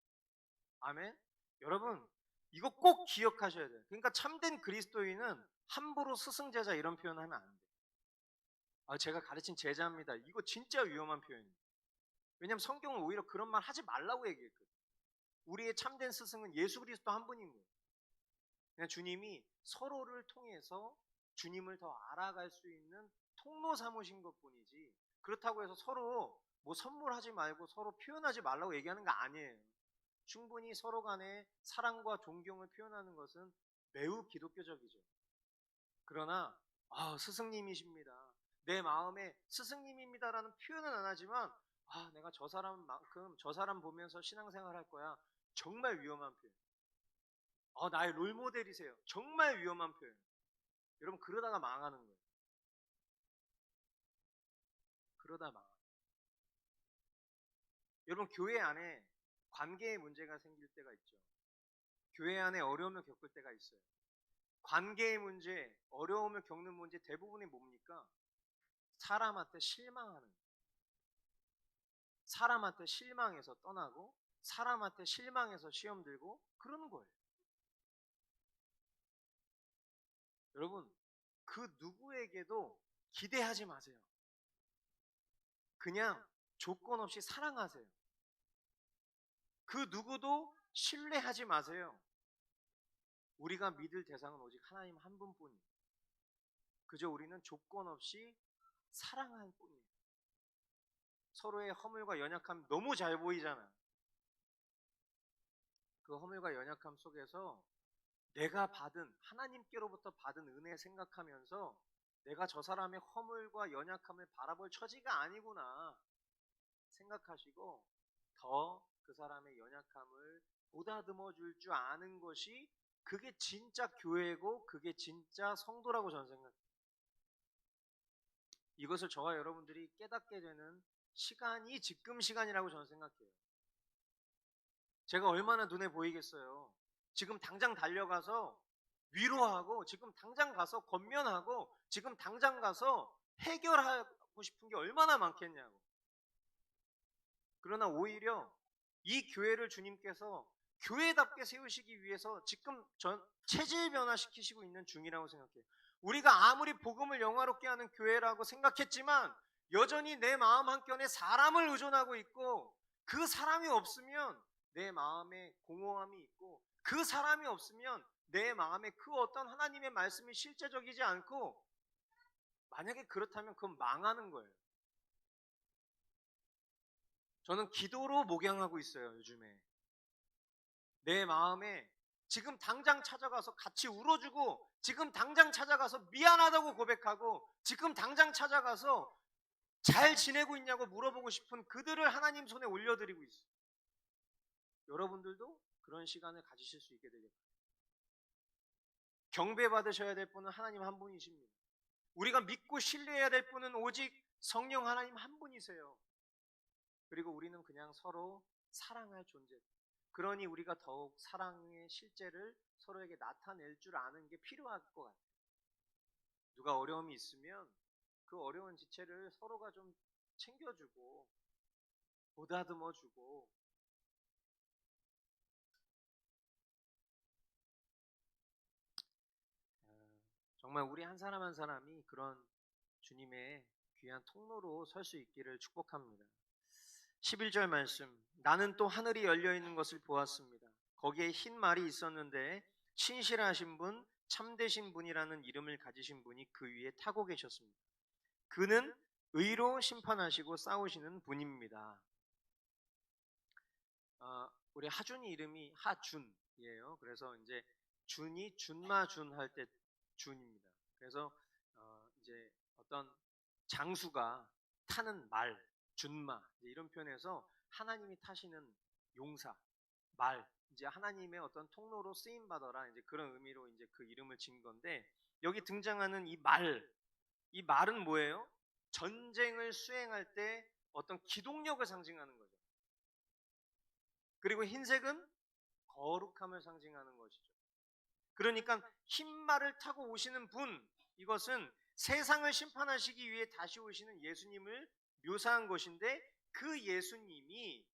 Speaker 2: 아멘. 여러분 이거 꼭 기억하셔야 돼요. 그러니까 참된 그리스도인은 함부로 스승 제자 이런 표현하면 안 돼요. 제가 가르친 제자입니다. 이거 진짜 위험한 표현이에요. 왜냐하면 성경은 오히려 그런 말 하지 말라고 얘기했거든요. 우리의 참된 스승은 예수 그리스도 한 분인 거예요. 그냥 주님이 서로를 통해서 주님을 더 알아갈 수 있는 통로 삼으신 것뿐이지, 그렇다고 해서 서로 뭐 선물하지 말고 서로 표현하지 말라고 얘기하는 거 아니에요. 충분히 서로 간에 사랑과 존경을 표현하는 것은 매우 기독교적이죠. 그러나 스승님이십니다, 내 마음에 스승님입니다라는 표현은 안 하지만 내가 저 사람만큼 저 사람 보면서 신앙생활 할 거야, 정말 위험한 표현. 나의 롤모델이세요, 정말 위험한 표현. 여러분 그러다가 망하는 거예요. 그러다 망. 여러분 교회 안에 관계에 문제가 생길 때가 있죠. 교회 안에 어려움을 겪을 때가 있어요. 관계의 문제, 어려움을 겪는 문제 대부분이 뭡니까? 사람한테 실망하는 거예요. 사람한테 실망해서 떠나고 사람한테 실망해서 시험 들고 그러는 거예요. 여러분, 그 누구에게도 기대하지 마세요. 그냥 조건 없이 사랑하세요. 그 누구도 신뢰하지 마세요. 우리가 믿을 대상은 오직 하나님 한 분뿐이에요. 그저 우리는 조건 없이 사랑할 뿐이에요. 서로의 허물과 연약함이 너무 잘 보이잖아요. 그 허물과 연약함 속에서 내가 받은 하나님께로부터 받은 은혜 생각하면서 내가 저 사람의 허물과 연약함을 바라볼 처지가 아니구나 생각하시고 더 그 사람의 연약함을 보다듬어 줄 줄 아는 것이 그게 진짜 교회고 그게 진짜 성도라고 저는 생각해요. 이것을 저와 여러분들이 깨닫게 되는 시간이 지금 시간이라고 저는 생각해요. 제가 얼마나 눈에 보이겠어요. 지금 당장 달려가서 위로하고 지금 당장 가서 권면하고 지금 당장 가서 해결하고 싶은 게 얼마나 많겠냐고. 그러나 오히려 이 교회를 주님께서 교회답게 세우시기 위해서 지금 체질 변화시키시고 있는 중이라고 생각해요. 우리가 아무리 복음을 영화롭게 하는 교회라고 생각했지만 여전히 내 마음 한켠에 사람을 의존하고 있고 그 사람이 없으면 내 마음에 공허함이 있고 그 사람이 없으면 내 마음에 그 어떤 하나님의 말씀이 실제적이지 않고 만약에 그렇다면 그건 망하는 거예요. 저는 기도로 목양하고 있어요, 요즘에. 내 마음에 지금 당장 찾아가서 같이 울어주고 지금 당장 찾아가서 미안하다고 고백하고 지금 당장 찾아가서 잘 지내고 있냐고 물어보고 싶은 그들을 하나님 손에 올려드리고 있어요. 여러분들도 그런 시간을 가지실 수 있게 되겠습니다. 경배받으셔야 될 분은 하나님 한 분이십니다. 우리가 믿고 신뢰해야 될 분은 오직 성령 하나님 한 분이세요. 그리고 우리는 그냥 서로 사랑할 존재. 그러니 우리가 더욱 사랑의 실제를 서로에게 나타낼 줄 아는 게 필요할 것 같아요. 누가 어려움이 있으면 그 어려운 지체를 서로가 좀 챙겨주고 보다듬어주고 정말 우리 한 사람 한 사람이 그런 주님의 귀한 통로로 설 수 있기를 축복합니다. 11절 말씀, 나는 또 하늘이 열려있는 것을 보았습니다. 거기에 흰 말이 있었는데 신실하신 분, 참되신 분이라는 이름을 가지신 분이 그 위에 타고 계셨습니다. 그는 의로 심판하시고 싸우시는 분입니다. 우리 하준이 이름이 하준이에요. 그래서 이제 준이 준마준 할 때 준입니다. 그래서 이제 어떤 장수가 타는 말, 준마 이런 표현에서 하나님이 타시는 용사, 말, 이제 하나님의 어떤 통로로 쓰임 받아라 이제 그런 의미로 이제 그 이름을 지은 건데 여기 등장하는 이 말은 뭐예요? 전쟁을 수행할 때 어떤 기동력을 상징하는 거죠. 그리고 흰색은 거룩함을 상징하는 것이죠. 그러니까 흰 말을 타고 오시는 분, 이것은 세상을 심판하시기 위해 다시 오시는 예수님을 묘사한 것인데 그 예수님이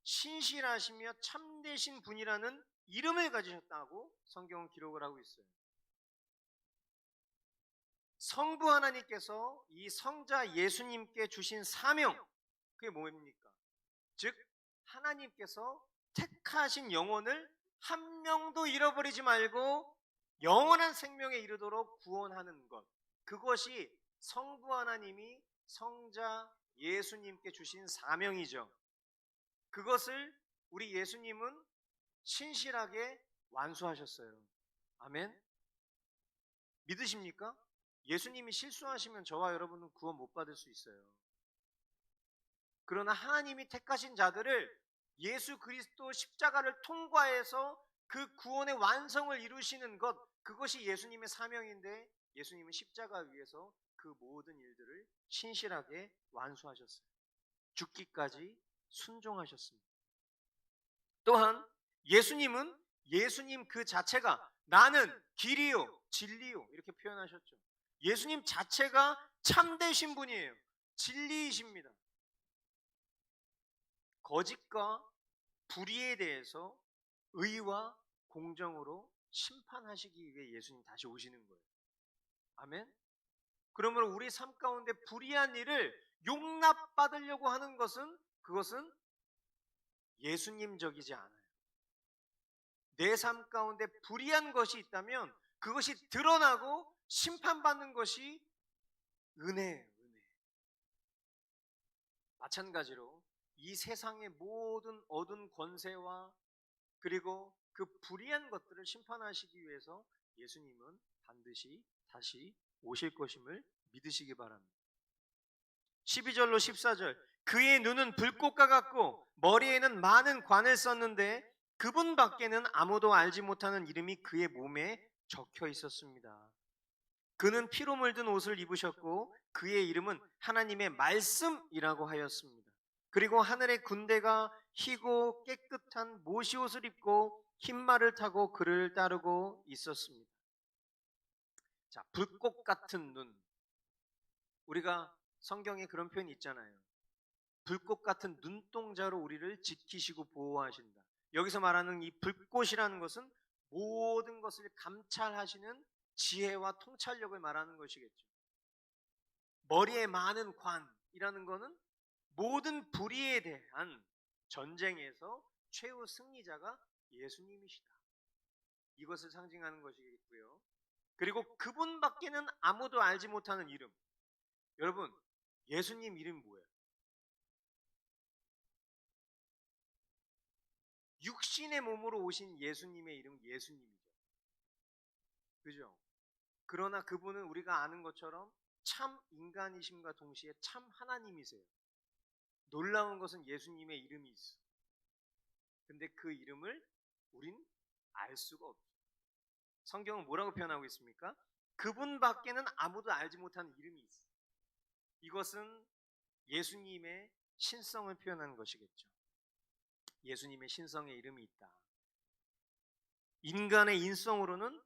Speaker 2: 신실하시며 참되신 분이라는 이름을 가지셨다고 성경은 기록을 하고 있어요. 성부 하나님께서 이 성자 예수님께 주신 사명, 그게 뭡니까? 즉 하나님께서 택하신 영혼을 한 명도 잃어버리지 말고 영원한 생명에 이르도록 구원하는 것, 그것이 성부 하나님이 성자 예수님께 주신 사명이죠. 그것을 우리 예수님은 신실하게 완수하셨어요. 아멘. 믿으십니까? 예수님이 실수하시면 저와 여러분은 구원 못 받을 수 있어요. 그러나 하나님이 택하신 자들을 예수 그리스도 십자가를 통과해서 그 구원의 완성을 이루시는 것, 그것이 예수님의 사명인데 예수님은 십자가 위에서 그 모든 일들을 신실하게 완수하셨어요. 죽기까지 순종하셨습니다. 또한 예수님은 예수님 그 자체가 나는 길이요 진리요 이렇게 표현하셨죠. 예수님 자체가 참되신 분이에요. 진리이십니다. 거짓과 불의에 대해서 의와 공정으로 심판하시기 위해 예수님 다시 오시는 거예요. 아멘. 그러므로 우리 삶 가운데 불의한 일을 용납받으려고 하는 것은 그것은 예수님적이지 않아요. 내 삶 가운데 불의한 것이 있다면 그것이 드러나고 심판받는 것이 은혜예요. 은혜. 마찬가지로 이 세상의 모든 얻은 권세와 그리고 그 불의한 것들을 심판하시기 위해서 예수님은 반드시 다시 오실 것임을 믿으시기 바랍니다. 12절로 14절 그의 눈은 불꽃과 같고 머리에는 많은 관을 썼는데 그분 밖에는 아무도 알지 못하는 이름이 그의 몸에 적혀 있었습니다. 그는 피로 물든 옷을 입으셨고 그의 이름은 하나님의 말씀이라고 하였습니다. 그리고 하늘의 군대가 희고 깨끗한 모시옷을 입고 흰 말을 타고 그를 따르고 있었습니다. 자, 불꽃 같은 눈. 우리가 성경에 그런 표현이 있잖아요. 불꽃 같은 눈동자로 우리를 지키시고 보호하신다. 여기서 말하는 이 불꽃이라는 것은 모든 것을 감찰하시는 지혜와 통찰력을 말하는 것이겠죠. 머리에 많은 관이라는 것은 모든 불의에 대한 전쟁에서 최후 승리자가 예수님이시다. 이것을 상징하는 것이겠고요. 그리고 그분밖에는 아무도 알지 못하는 이름. 여러분, 예수님 이름이 뭐예요? 육신의 몸으로 오신 예수님의 이름은 예수님이죠. 그죠? 그러나 그분은 우리가 아는 것처럼 참 인간이심과 동시에 참 하나님이세요. 놀라운 것은 예수님의 이름이 있어. 근데 그 이름을 우린 알 수가 없죠. 성경은 뭐라고 표현하고 있습니까? 그분 밖에는 아무도 알지 못하는 이름이 있어. 이것은 예수님의 신성을 표현하는 것이겠죠. 예수님의 신성의 이름이 있다. 인간의 인성으로는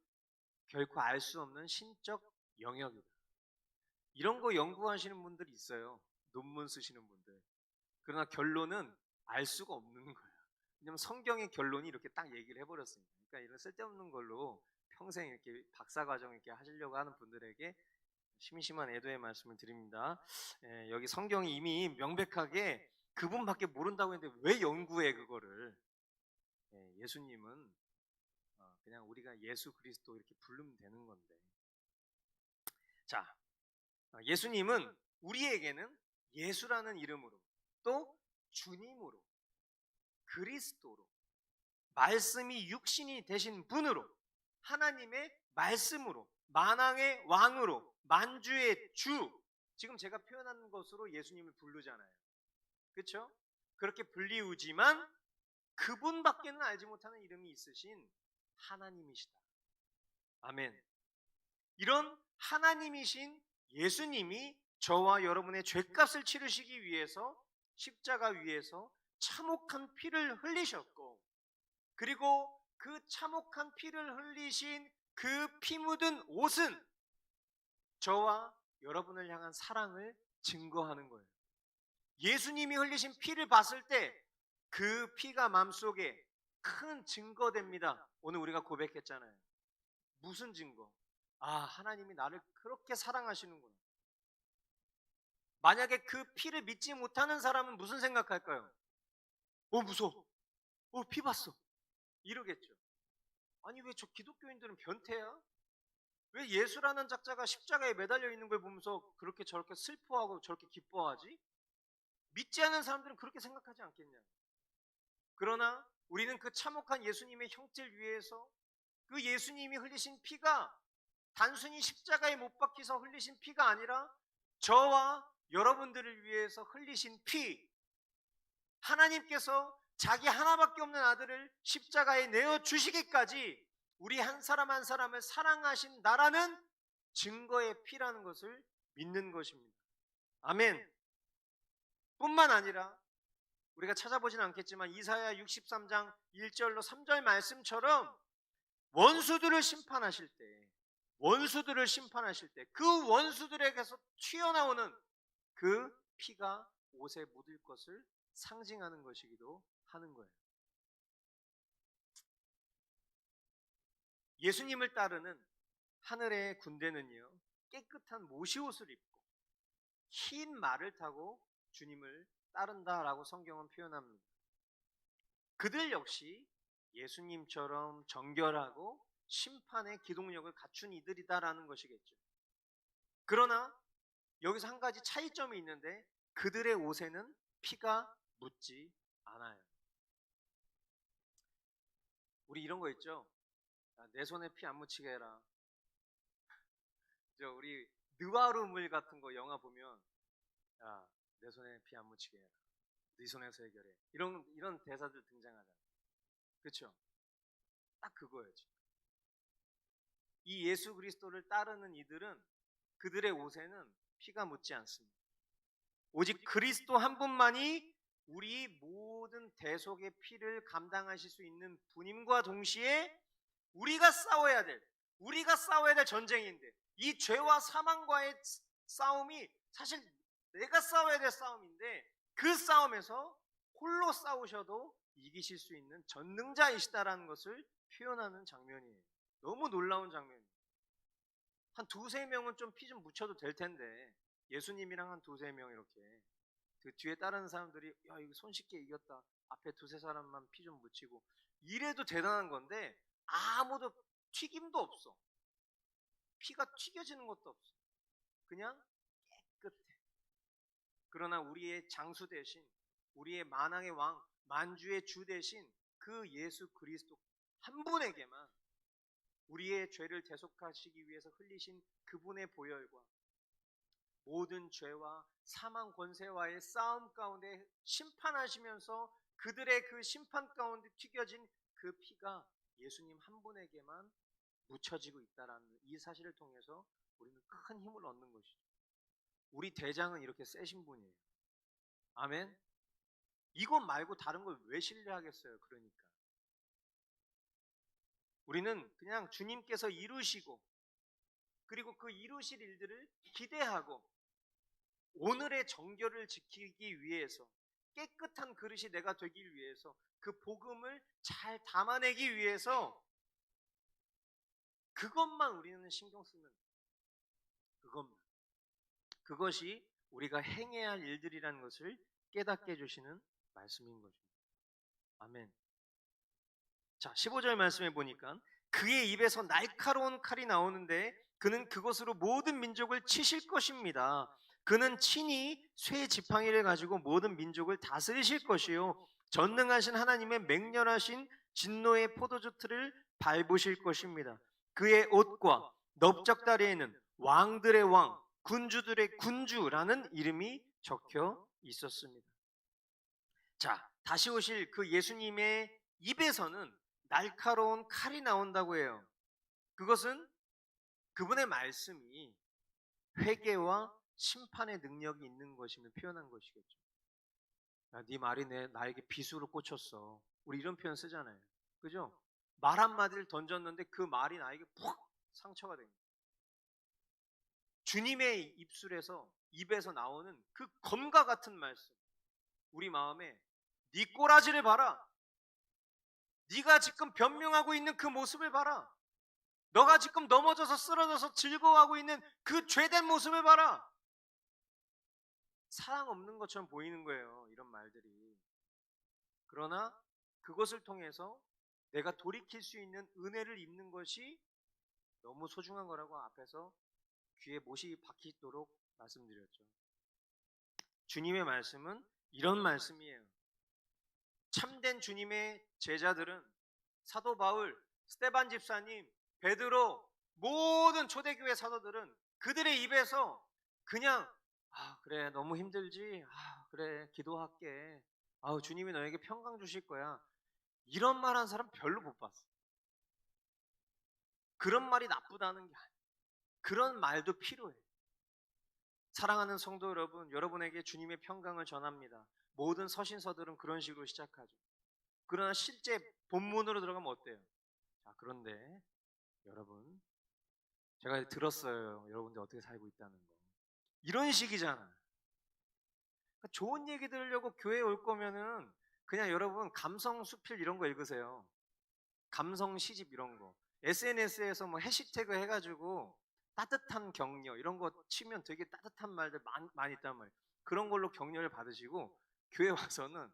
Speaker 2: 결코 알 수 없는 신적 영역이다. 이런 거 연구하시는 분들이 있어요. 논문 쓰시는 분들. 그러나 결론은 알 수가 없는 거예요. 왜냐하면 성경의 결론이 이렇게 딱 얘기를 해버렸으니까. 그러니까 이런 쓸데없는 걸로 평생 이렇게 박사과정 이렇게 하시려고 하는 분들에게 심심한 애도의 말씀을 드립니다. 여기 성경이 이미 명백하게 그분밖에 모른다고 했는데 왜 연구해 그거를. 예수님은 그냥 우리가 예수 그리스도 이렇게 부르면 되는 건데. 자, 예수님은 우리에게는 예수라는 이름으로 또 주님으로 그리스도로 말씀이 육신이 되신 분으로 하나님의 말씀으로 만왕의 왕으로 만주의 주 지금 제가 표현한 것으로 예수님을 부르잖아요. 그렇죠? 그렇게 불리우지만 그분밖에는 알지 못하는 이름이 있으신 하나님이시다. 아멘. 이런 하나님이신 예수님이 저와 여러분의 죄값을 치르시기 위해서 십자가 위에서 참혹한 피를 흘리셨고 그리고 그 참혹한 피를 흘리신 그 피 묻은 옷은 저와 여러분을 향한 사랑을 증거하는 거예요. 예수님이 흘리신 피를 봤을 때 그 피가 마음속에 큰 증거됩니다. 오늘 우리가 고백했잖아요. 무슨 증거? 아, 하나님이 나를 그렇게 사랑하시는구나. 만약에 그 피를 믿지 못하는 사람은 무슨 생각할까요? 무서워. 피 봤어. 이러겠죠. 아니 왜 저 기독교인들은 변태야? 왜 예수라는 작자가 십자가에 매달려 있는 걸 보면서 그렇게 저렇게 슬퍼하고 저렇게 기뻐하지? 믿지 않는 사람들은 그렇게 생각하지 않겠냐? 그러나 우리는 그 참혹한 예수님의 형체를 위해서 그 예수님이 흘리신 피가 단순히 십자가에 못 박혀서 흘리신 피가 아니라 저와 여러분들을 위해서 흘리신 피, 하나님께서 자기 하나밖에 없는 아들을 십자가에 내어주시기까지 우리 한 사람 한 사람을 사랑하신 나라는 증거의 피라는 것을 믿는 것입니다. 아멘. 뿐만 아니라 우리가 찾아보지는 않겠지만 이사야 63장 1절로 3절 말씀처럼 원수들을 심판하실 때, 그 원수들에게서 튀어나오는 그 피가 옷에 묻을 것을 상징하는 것이기도 하는 거예요. 예수님을 따르는 하늘의 군대는요, 깨끗한 모시옷을 입고 흰 말을 타고 주님을 따른다라고 성경은 표현합니다. 그들 역시 예수님처럼 정결하고 심판의 기동력을 갖춘 이들이다라는 것이겠죠. 그러나 여기서 한 가지 차이점이 있는데 그들의 옷에는 피가 묻지 않아요. 우리 이런 거 있죠? 내 손에 피 안 묻히게 해라. 우리 느와르물 같은 거 영화 보면 내 손에 피 안 묻히게 해라. 네 손에서 해결해. 이런 대사들 등장하잖아요. 그렇죠? 딱 그거예요. 지금. 이 예수 그리스도를 따르는 이들은 그들의 옷에는 피가 묻지 않습니다. 오직 그리스도 한 분만이 우리 모든 대속의 피를 감당하실 수 있는 분임과 동시에 우리가 싸워야 될 전쟁인데, 이 죄와 사망과의 싸움이 사실 내가 싸워야 될 싸움인데, 그 싸움에서 홀로 싸우셔도 이기실 수 있는 전능자이시다라는 것을 표현하는 장면이에요. 너무 놀라운 장면이에요. 한 두세 명은 좀 피 좀 묻혀도 될 텐데, 예수님이랑 한 두세 명 이렇게 그 뒤에 따르는 사람들이 이거 손쉽게 이겼다, 앞에 두세 사람만 피 좀 묻히고, 이래도 대단한 건데 아무도 튀김도 없어. 피가 튀겨지는 것도 없어. 그냥 깨끗해. 그러나 우리의 장수 대신, 우리의 만왕의 왕, 만주의 주 대신 그 예수 그리스도 한 분에게만 우리의 죄를 대속하시기 위해서 흘리신 그분의 보혈과 모든 죄와 사망 권세와의 싸움 가운데 심판하시면서 그들의 그 심판 가운데 튀겨진 그 피가 예수님 한 분에게만 묻혀지고 있다라는 이 사실을 통해서 우리는 큰 힘을 얻는 것이죠. 우리 대장은 이렇게 세신 분이에요. 아멘. 이것 말고 다른 걸 왜 신뢰하겠어요? 그러니까 우리는 그냥 주님께서 이루시고, 그리고 그 이루실 일들을 기대하고, 오늘의 정결을 지키기 위해서, 깨끗한 그릇이 내가 되기 위해서, 그 복음을 잘 담아내기 위해서 그것만 우리는 신경 쓰면, 그것이 우리가 행해야 할 일들이라는 것을 깨닫게 해주시는 말씀인 거죠. 아멘. 자, 15절 말씀해 보니까 그의 입에서 날카로운 칼이 나오는데 그는 그것으로 모든 민족을 치실 것입니다. 그는 친히 쇠 지팡이를 가지고 모든 민족을 다스리실 것이요, 전능하신 하나님의 맹렬하신 진노의 포도주 틀을 밟으실 것입니다. 그의 옷과 넓적다리에는 왕들의 왕, 군주들의 군주라는 이름이 적혀 있었습니다. 자, 다시 오실 그 예수님의 입에서는 날카로운 칼이 나온다고 해요. 그것은 그분의 말씀이 회개와 심판의 능력이 있는 것임을 표현한 것이겠죠. 네 말이 나에게 비수로 꽂혔어. 우리 이런 표현 쓰잖아요. 그죠? 말 한마디를 던졌는데 그 말이 나에게 푹 상처가 됩니다. 주님의 입에서 나오는 그 검과 같은 말씀, 우리 마음에 네 꼬라지를 봐라. 네가 지금 변명하고 있는 그 모습을 봐라. 너가 지금 넘어져서 쓰러져서 즐거워하고 있는 그 죄된 모습을 봐라. 사랑 없는 것처럼 보이는 거예요, 이런 말들이. 그러나 그것을 통해서 내가 돌이킬 수 있는 은혜를 입는 것이 너무 소중한 거라고 앞에서 귀에 못이 박히도록 말씀드렸죠. 주님의 말씀은 이런 말씀이에요. 참된 주님의 제자들은 사도 바울, 스데반 집사님, 베드로, 모든 초대교회 사도들은 그들의 입에서 그냥 그래, 너무 힘들지? 그래, 기도할게. 주님이 너에게 평강 주실 거야. 이런 말 한 사람 별로 못 봤어. 그런 말이 나쁘다는 게 아니야. 그런 말도 필요해. 사랑하는 성도 여러분, 여러분에게 주님의 평강을 전합니다. 모든 서신서들은 그런 식으로 시작하죠. 그러나 실제 본문으로 들어가면 어때요? 자, 그런데 여러분, 제가 들었어요. 여러분들 어떻게 살고 있다는 거. 이런 식이잖아. 그러니까 좋은 얘기 들으려고 교회에 올 거면은 그냥 여러분 감성 수필 이런 거 읽으세요. 감성 시집 이런 거. SNS에서 뭐 해시태그 해가지고 따뜻한 격려 이런 거 치면 되게 따뜻한 말들 많이 있단 말이에요. 그런 걸로 격려를 받으시고 교회 와서는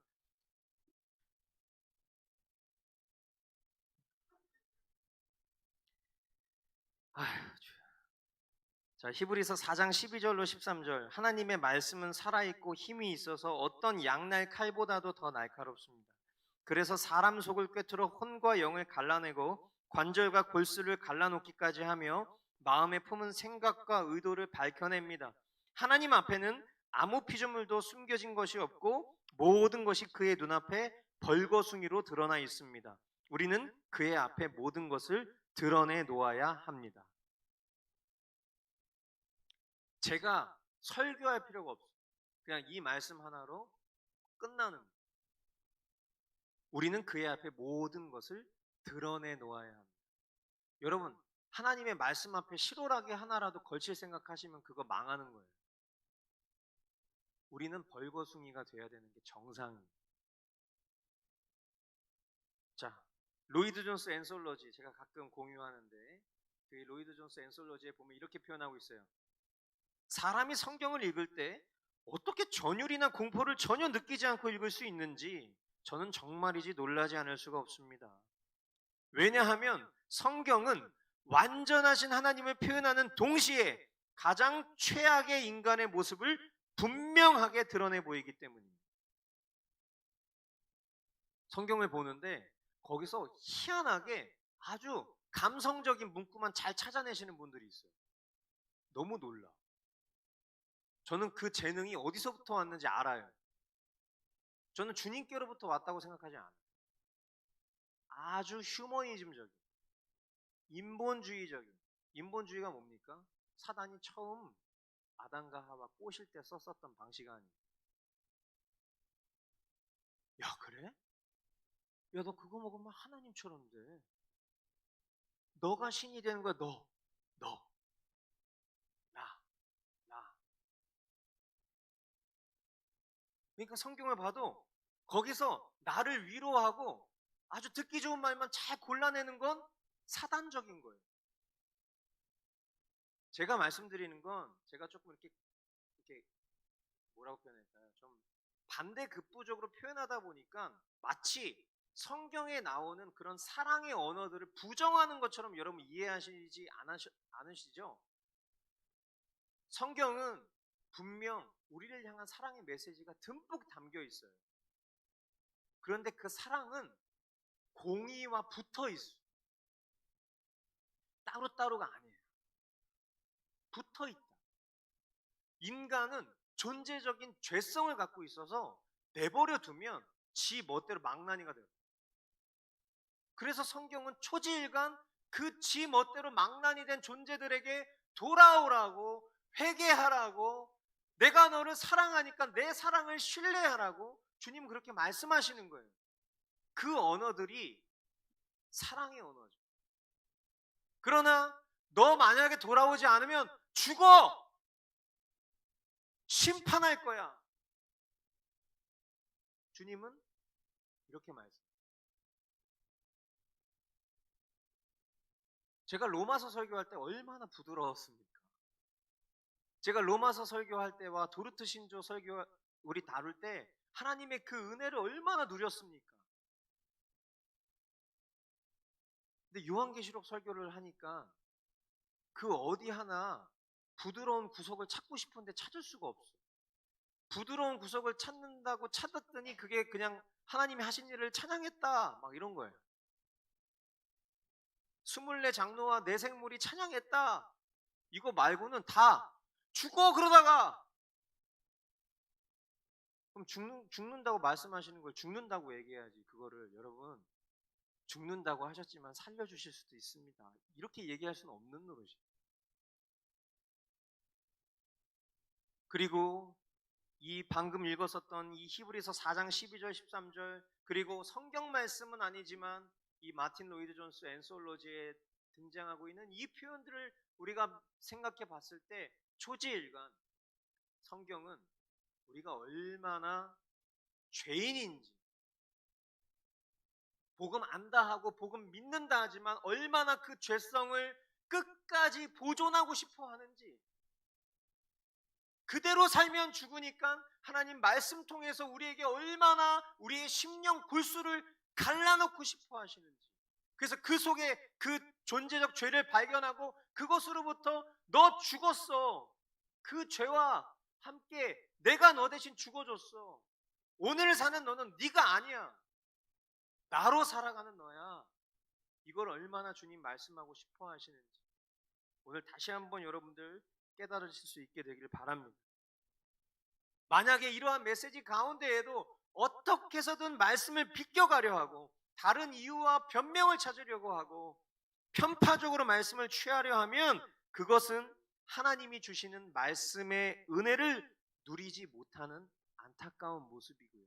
Speaker 2: 아휴, 자, 히브리서 4장 12절로 13절. 하나님의 말씀은 살아있고 힘이 있어서 어떤 양날 칼보다도 더 날카롭습니다. 그래서 사람 속을 꿰뚫어 혼과 영을 갈라내고 관절과 골수를 갈라놓기까지 하며 마음에 품은 생각과 의도를 밝혀냅니다. 하나님 앞에는 아무 피조물도 숨겨진 것이 없고 모든 것이 그의 눈앞에 벌거숭이로 드러나 있습니다. 우리는 그의 앞에 모든 것을 드러내 놓아야 합니다. 제가 설교할 필요가 없어요. 그냥 이 말씀 하나로 끝나는 거예요. 우리는 그의 앞에 모든 것을 드러내 놓아야 합니다. 여러분, 하나님의 말씀 앞에 실오라기 하나라도 걸칠 생각하시면 그거 망하는 거예요. 우리는 벌거숭이가 돼야 되는 게 정상이에요. 자, 로이드 존스 앤솔러지 제가 가끔 공유하는데 그 로이드 존스 앤솔러지에 보면 이렇게 표현하고 있어요. 사람이 성경을 읽을 때 어떻게 전율이나 공포를 전혀 느끼지 않고 읽을 수 있는지 저는 정말이지 놀라지 않을 수가 없습니다. 왜냐하면 성경은 완전하신 하나님을 표현하는 동시에 가장 최악의 인간의 모습을 분명하게 드러내 보이기 때문입니다. 성경을 보는데 거기서 희한하게 아주 감성적인 문구만 잘 찾아내시는 분들이 있어요. 너무 놀라. 저는 그 재능이 어디서부터 왔는지 알아요. 저는 주님께로부터 왔다고 생각하지 않아요. 아주 휴머니즘적인, 인본주의적인. 인본주의가 뭡니까? 사단이 처음 아담과 하와 꼬실 때 썼었던 방식 아니에요. 야, 그래? 야, 너 그거 먹으면 하나님처럼 돼. 너가 신이 되는 거야, 너. 나, 나. 그러니까 성경을 봐도 거기서 나를 위로하고 아주 듣기 좋은 말만 잘 골라내는 건 사단적인 거예요. 제가 말씀드리는 건 제가 조금 이렇게 뭐라고 표현할까요? 좀 반대급부적으로 표현하다 보니까 마치 성경에 나오는 그런 사랑의 언어들을 부정하는 것처럼 여러분 이해하시지 않으시죠? 성경은 분명 우리를 향한 사랑의 메시지가 듬뿍 담겨 있어요. 그런데 그 사랑은 공의와 붙어 있어요. 따로따로가 아니에요. 붙어 있다. 인간은 존재적인 죄성을 갖고 있어서 내버려 두면 지 멋대로 망나니가 돼요. 그래서 성경은 초지일간 그 지 멋대로 망나니 된 존재들에게 돌아오라고, 회개하라고, 내가 너를 사랑하니까 내 사랑을 신뢰하라고 주님 그렇게 말씀하시는 거예요. 그 언어들이 사랑의 언어죠. 그러나 너 만약에 돌아오지 않으면 죽어! 심판할 거야. 주님은 이렇게 말씀해요. 제가 로마서 설교할 때 얼마나 부드러웠습니까? 제가 로마서 설교할 때와 도르트 신조 설교 우리 다룰 때 하나님의 그 은혜를 얼마나 누렸습니까? 근데 요한계시록 설교를 하니까 그 어디 하나 부드러운 구석을 찾고 싶은데 찾을 수가 없어. 부드러운 구석을 찾는다고 찾았더니 그게 그냥 하나님이 하신 일을 찬양했다 막 이런 거예요. 24 장로와 내 생물이 찬양했다 이거 말고는 다 죽어 그러다가 그럼 죽는다고 말씀하시는 걸 죽는다고 얘기해야지. 그거를 여러분 죽는다고 하셨지만 살려주실 수도 있습니다. 이렇게 얘기할 수는 없는 노릇이에요. 그리고 이 방금 읽었었던 이 히브리서 4장 12절 13절, 그리고 성경 말씀은 아니지만 이 마틴 로이드 존스 앤솔로지에 등장하고 있는 이 표현들을 우리가 생각해 봤을 때 초지일관 성경은 우리가 얼마나 죄인인지, 복음 안다 하고 복음 믿는다 하지만 얼마나 그 죄성을 끝까지 보존하고 싶어 하는지, 그대로 살면 죽으니까 하나님 말씀 통해서 우리에게 얼마나 우리의 심령 골수를 갈라놓고 싶어 하시는지, 그래서 그 속에 그 존재적 죄를 발견하고 그것으로부터 너 죽었어, 그 죄와 함께 내가 너 대신 죽어줬어, 오늘 사는 너는 네가 아니야, 나로 살아가는 너야, 이걸 얼마나 주님 말씀하고 싶어 하시는지 오늘 다시 한번 여러분들 깨달으실 수 있게 되기를 바랍니다. 만약에 이러한 메시지 가운데에도 어떻게 해서든 말씀을 비껴가려 하고 다른 이유와 변명을 찾으려고 하고 편파적으로 말씀을 취하려 하면 그것은 하나님이 주시는 말씀의 은혜를 누리지 못하는 안타까운 모습이고요.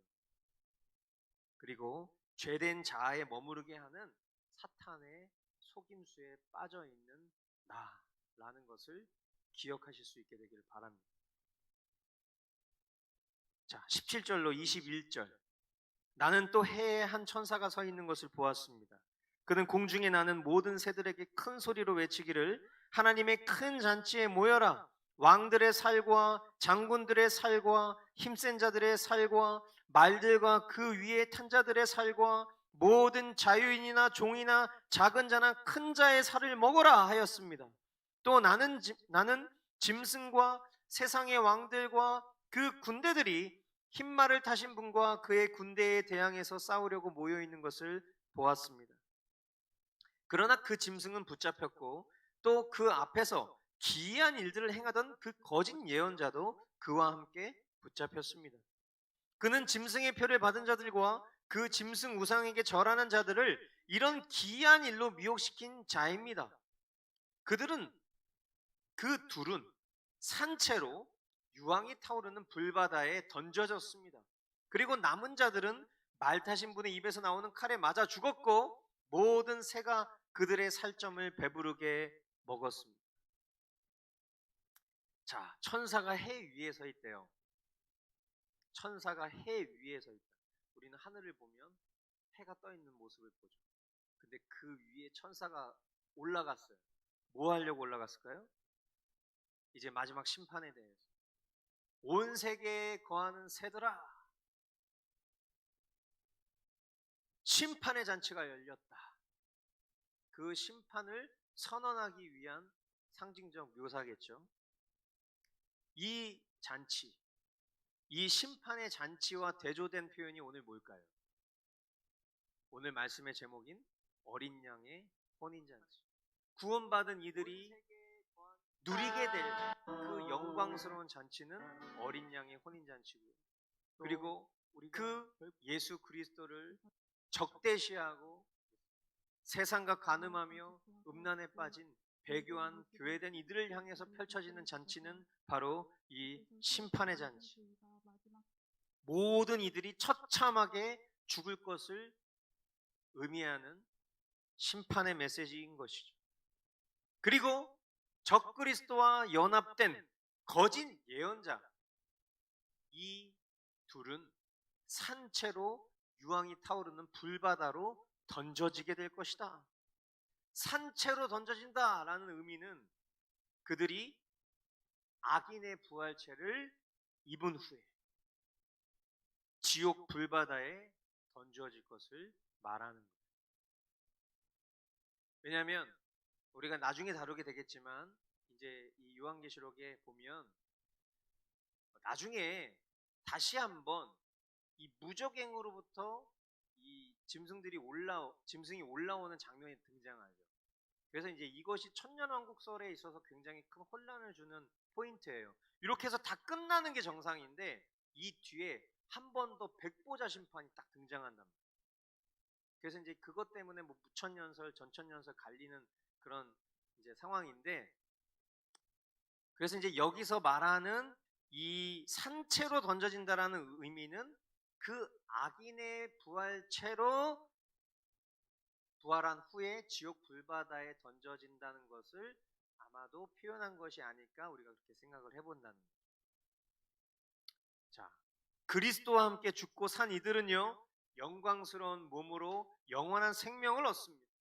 Speaker 2: 그리고 죄된 자아에 머무르게 하는 사탄의 속임수에 빠져 있는 나라는 것을 기억하실 수 있게 되기를 바랍니다. 자, 17절로 21절. 나는 또 해에 한 천사가 서 있는 것을 보았습니다. 그는 공중에 나는 모든 새들에게 큰 소리로 외치기를 하나님의 큰 잔치에 모여라. 왕들의 살과 장군들의 살과 힘센 자들의 살과 말들과 그 위에 탄 자들의 살과 모든 자유인이나 종이나 작은 자나 큰 자의 살을 먹어라 하였습니다. 또 나는 짐승과 세상의 왕들과 그 군대들이 흰말을 타신 분과 그의 군대에 대항해서 싸우려고 모여 있는 것을 보았습니다. 그러나 그 짐승은 붙잡혔고 또 그 앞에서 기이한 일들을 행하던 그 거짓 예언자도 그와 함께 붙잡혔습니다. 그는 짐승의 표를 받은 자들과 그 짐승 우상에게 절하는 자들을 이런 기이한 일로 미혹시킨 자입니다. 그 둘은 산채로 유황이 타오르는 불바다에 던져졌습니다. 그리고 남은 자들은 말 타신 분의 입에서 나오는 칼에 맞아 죽었고 모든 새가 그들의 살점을 배부르게 먹었습니다. 자, 천사가 해 위에 서 있대요. 천사가 해 위에 서 있다. 우리는 하늘을 보면 해가 떠 있는 모습을 보죠. 근데 그 위에 천사가 올라갔어요. 뭐 하려고 올라갔을까요? 이제 마지막 심판에 대해서. 온 세계에 거하는 새들아, 심판의 잔치가 열렸다. 그 심판을 선언하기 위한 상징적 묘사겠죠. 이 잔치, 이 심판의 잔치와 대조된 표현이 오늘 뭘까요? 오늘 말씀의 제목인 어린 양의 혼인잔치. 구원받은 이들이 누리게 될 그 영광스러운 잔치는 어린 양의 혼인잔치고요. 그리고 그 예수 그리스도를 적대시하고 세상과 간음하며 음란에 빠진 배교한 교회된 이들을 향해서 펼쳐지는 잔치는 바로 이 심판의 잔치. 모든 이들이 처참하게 죽을 것을 의미하는 심판의 메시지인 것이죠. 그리고 적그리스도와 연합된 거짓 예언자, 이 둘은 산채로 유황이 타오르는 불바다로 던져지게 될 것이다. 산채로 던져진다라는 의미는 그들이 악인의 부활체를 입은 후에 지옥 불바다에 던져질 것을 말하는 거예요. 왜냐하면 우리가 나중에 다루게 되겠지만 이제 이 요한계시록에 보면 나중에 다시 한번 이 무적행으로부터 이 짐승이 올라오는 장면이 등장하죠. 그래서 이제 이것이 천년왕국설에 있어서 굉장히 큰 혼란을 주는 포인트예요. 이렇게 해서 다 끝나는 게 정상인데 이 뒤에 한 번 더 백보자 심판이 딱 등장한답니다. 그래서 이제 그것 때문에 뭐 무천년설, 전천년설 갈리는 그런 이제 상황인데, 그래서 이제 여기서 말하는 이 산채로 던져진다라는 의미는 그 악인의 부활체로 부활한 후에 지옥 불바다에 던져진다는 것을 아마도 표현한 것이 아닐까 우리가 그렇게 생각을 해본다는 거예요. 자, 그리스도와 함께 죽고 산 이들은요, 영광스러운 몸으로 영원한 생명을 얻습니다.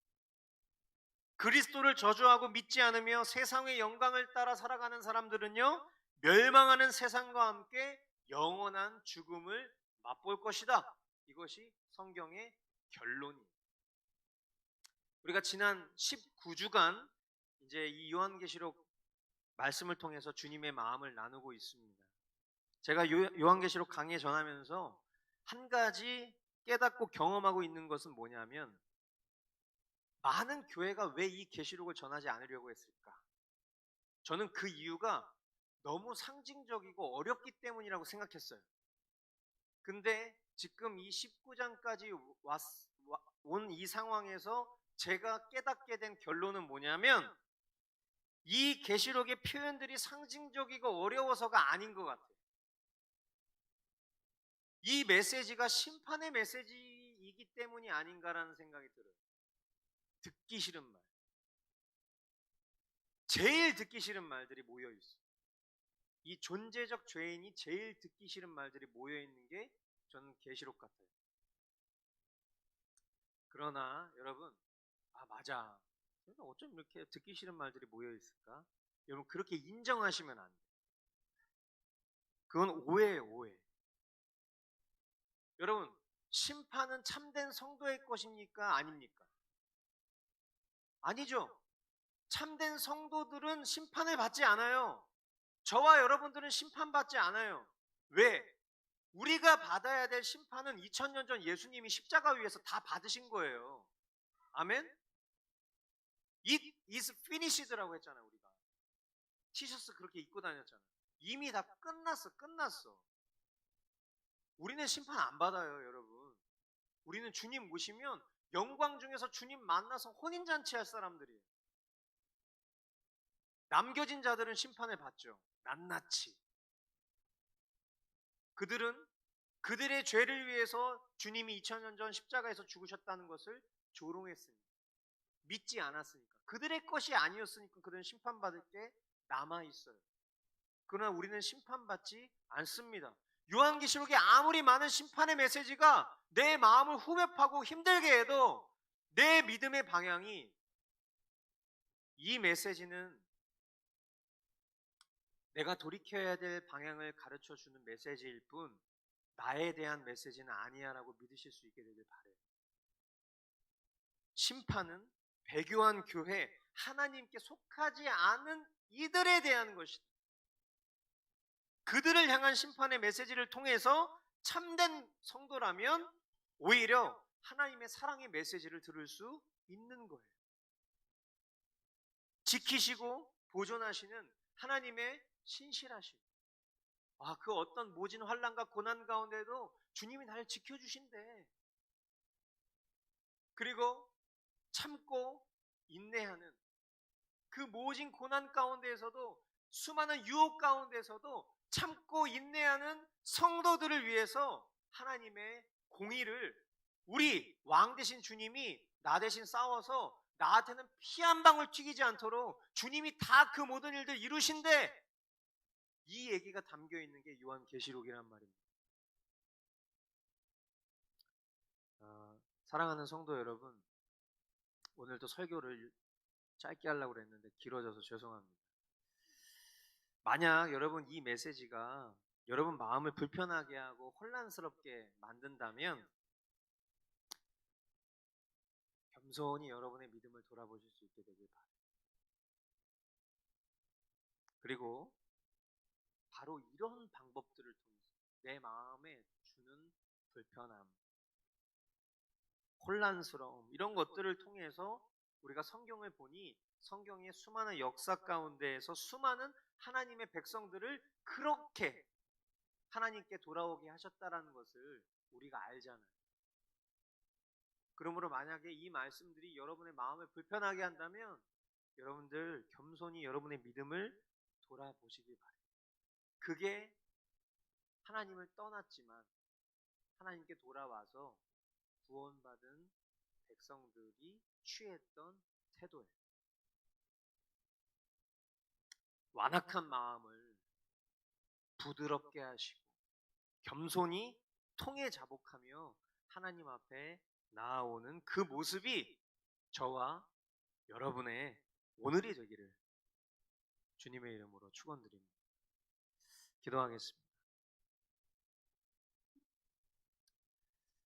Speaker 2: 그리스도를 저주하고 믿지 않으며 세상의 영광을 따라 살아가는 사람들은요, 멸망하는 세상과 함께 영원한 죽음을 맛볼 것이다. 이것이 성경의 결론이에요. 우리가 지난 19주간 이제 이 요한계시록 말씀을 통해서 주님의 마음을 나누고 있습니다. 제가 요한계시록 강의 전하면서 한 가지 깨닫고 경험하고 있는 것은 뭐냐면, 많은 교회가 왜 이 계시록을 전하지 않으려고 했을까? 저는 그 이유가 너무 상징적이고 어렵기 때문이라고 생각했어요. 근데 지금 이 19장까지 온 이 상황에서 제가 깨닫게 된 결론은 뭐냐면, 이 계시록의 표현들이 상징적이고 어려워서가 아닌 것 같아요. 이 메시지가 심판의 메시지이기 때문이 아닌가라는 생각이 들어요. 듣기 싫은 말, 제일 듣기 싫은 말들이 모여 있어요. 이 존재적 죄인이 제일 듣기 싫은 말들이 모여 있는 게 저는 계시록 같아요. 그러나 여러분, 맞아, 어쩜 이렇게 듣기 싫은 말들이 모여 있을까? 여러분, 그렇게 인정하시면 안 돼요. 그건 오해예요, 오해. 여러분, 심판은 참된 성도의 것입니까? 아닙니까? 아니죠. 참된 성도들은 심판을 받지 않아요. 저와 여러분들은 심판받지 않아요. 왜? 우리가 받아야 될 심판은 2000년 전 예수님이 십자가 위에서 다 받으신 거예요. 아멘? It is finished라고 했잖아요, 우리가. 티셔츠 그렇게 입고 다녔잖아요. 이미 다 끝났어. 우리는 심판 안 받아요, 여러분. 우리는 주님 모시면 영광 중에서 주님 만나서 혼인잔치 할 사람들이에요. 남겨진 자들은 심판을 받죠. 낱낱이. 그들은 그들의 죄를 위해서 주님이 2000년 전 십자가에서 죽으셨다는 것을 조롱했습니다. 믿지 않았으니까. 그들의 것이 아니었으니까 그들은 심판받을 게 남아있어요. 그러나 우리는 심판받지 않습니다. 요한계시록에 아무리 많은 심판의 메시지가 내 마음을 후벼파고 힘들게 해도 내 믿음의 방향이, 이 메시지는 내가 돌이켜야 될 방향을 가르쳐주는 메시지일 뿐 나에 대한 메시지는 아니야 라고 믿으실 수 있게 되길 바라요. 심판은 배교한 교회, 하나님께 속하지 않은 이들에 대한 것이다. 그들을 향한 심판의 메시지를 통해서 참된 성도라면 오히려 하나님의 사랑의 메시지를 들을 수 있는 거예요. 지키시고 보존하시는 하나님의 신실하심. 그 어떤 모진 환난과 고난 가운데도 주님이 나를 지켜주신대. 그리고 참고 인내하는 그 모진 고난 가운데에서도, 수많은 유혹 가운데서도 참고 인내하는 성도들을 위해서 하나님의 공의를, 우리 왕 되신 주님이 나 대신 싸워서 나한테는 피 한 방울 튀기지 않도록 주님이 다 그 모든 일들 이루신대. 이 얘기가 담겨 있는 게 요한계시록이란 말입니다. 사랑하는 성도 여러분, 오늘도 설교를 짧게 하려고 했는데 길어져서 죄송합니다. 만약 여러분 이 메시지가 여러분 마음을 불편하게 하고 혼란스럽게 만든다면 겸손히 여러분의 믿음을 돌아보실 수 있게 되길 바랍니다. 그리고 바로 이런 방법들을 통해서 내 마음에 주는 불편함, 혼란스러움, 이런 것들을 통해서 우리가 성경을 보니 성경의 수많은 역사 가운데에서 수많은 하나님의 백성들을 그렇게 하나님께 돌아오게 하셨다라는 것을 우리가 알잖아요. 그러므로 만약에 이 말씀들이 여러분의 마음을 불편하게 한다면 여러분들 겸손히 여러분의 믿음을 돌아보시길 바랍니다. 그게 하나님을 떠났지만 하나님께 돌아와서 구원받은 백성들이 취했던 태도예요. 완악한 마음을 부드럽게 하시고 겸손히 통해 자복하며 하나님 앞에 나아오는 그 모습이 저와 여러분의 오늘이 되기를 주님의 이름으로 축원드립니다. 기도하겠습니다.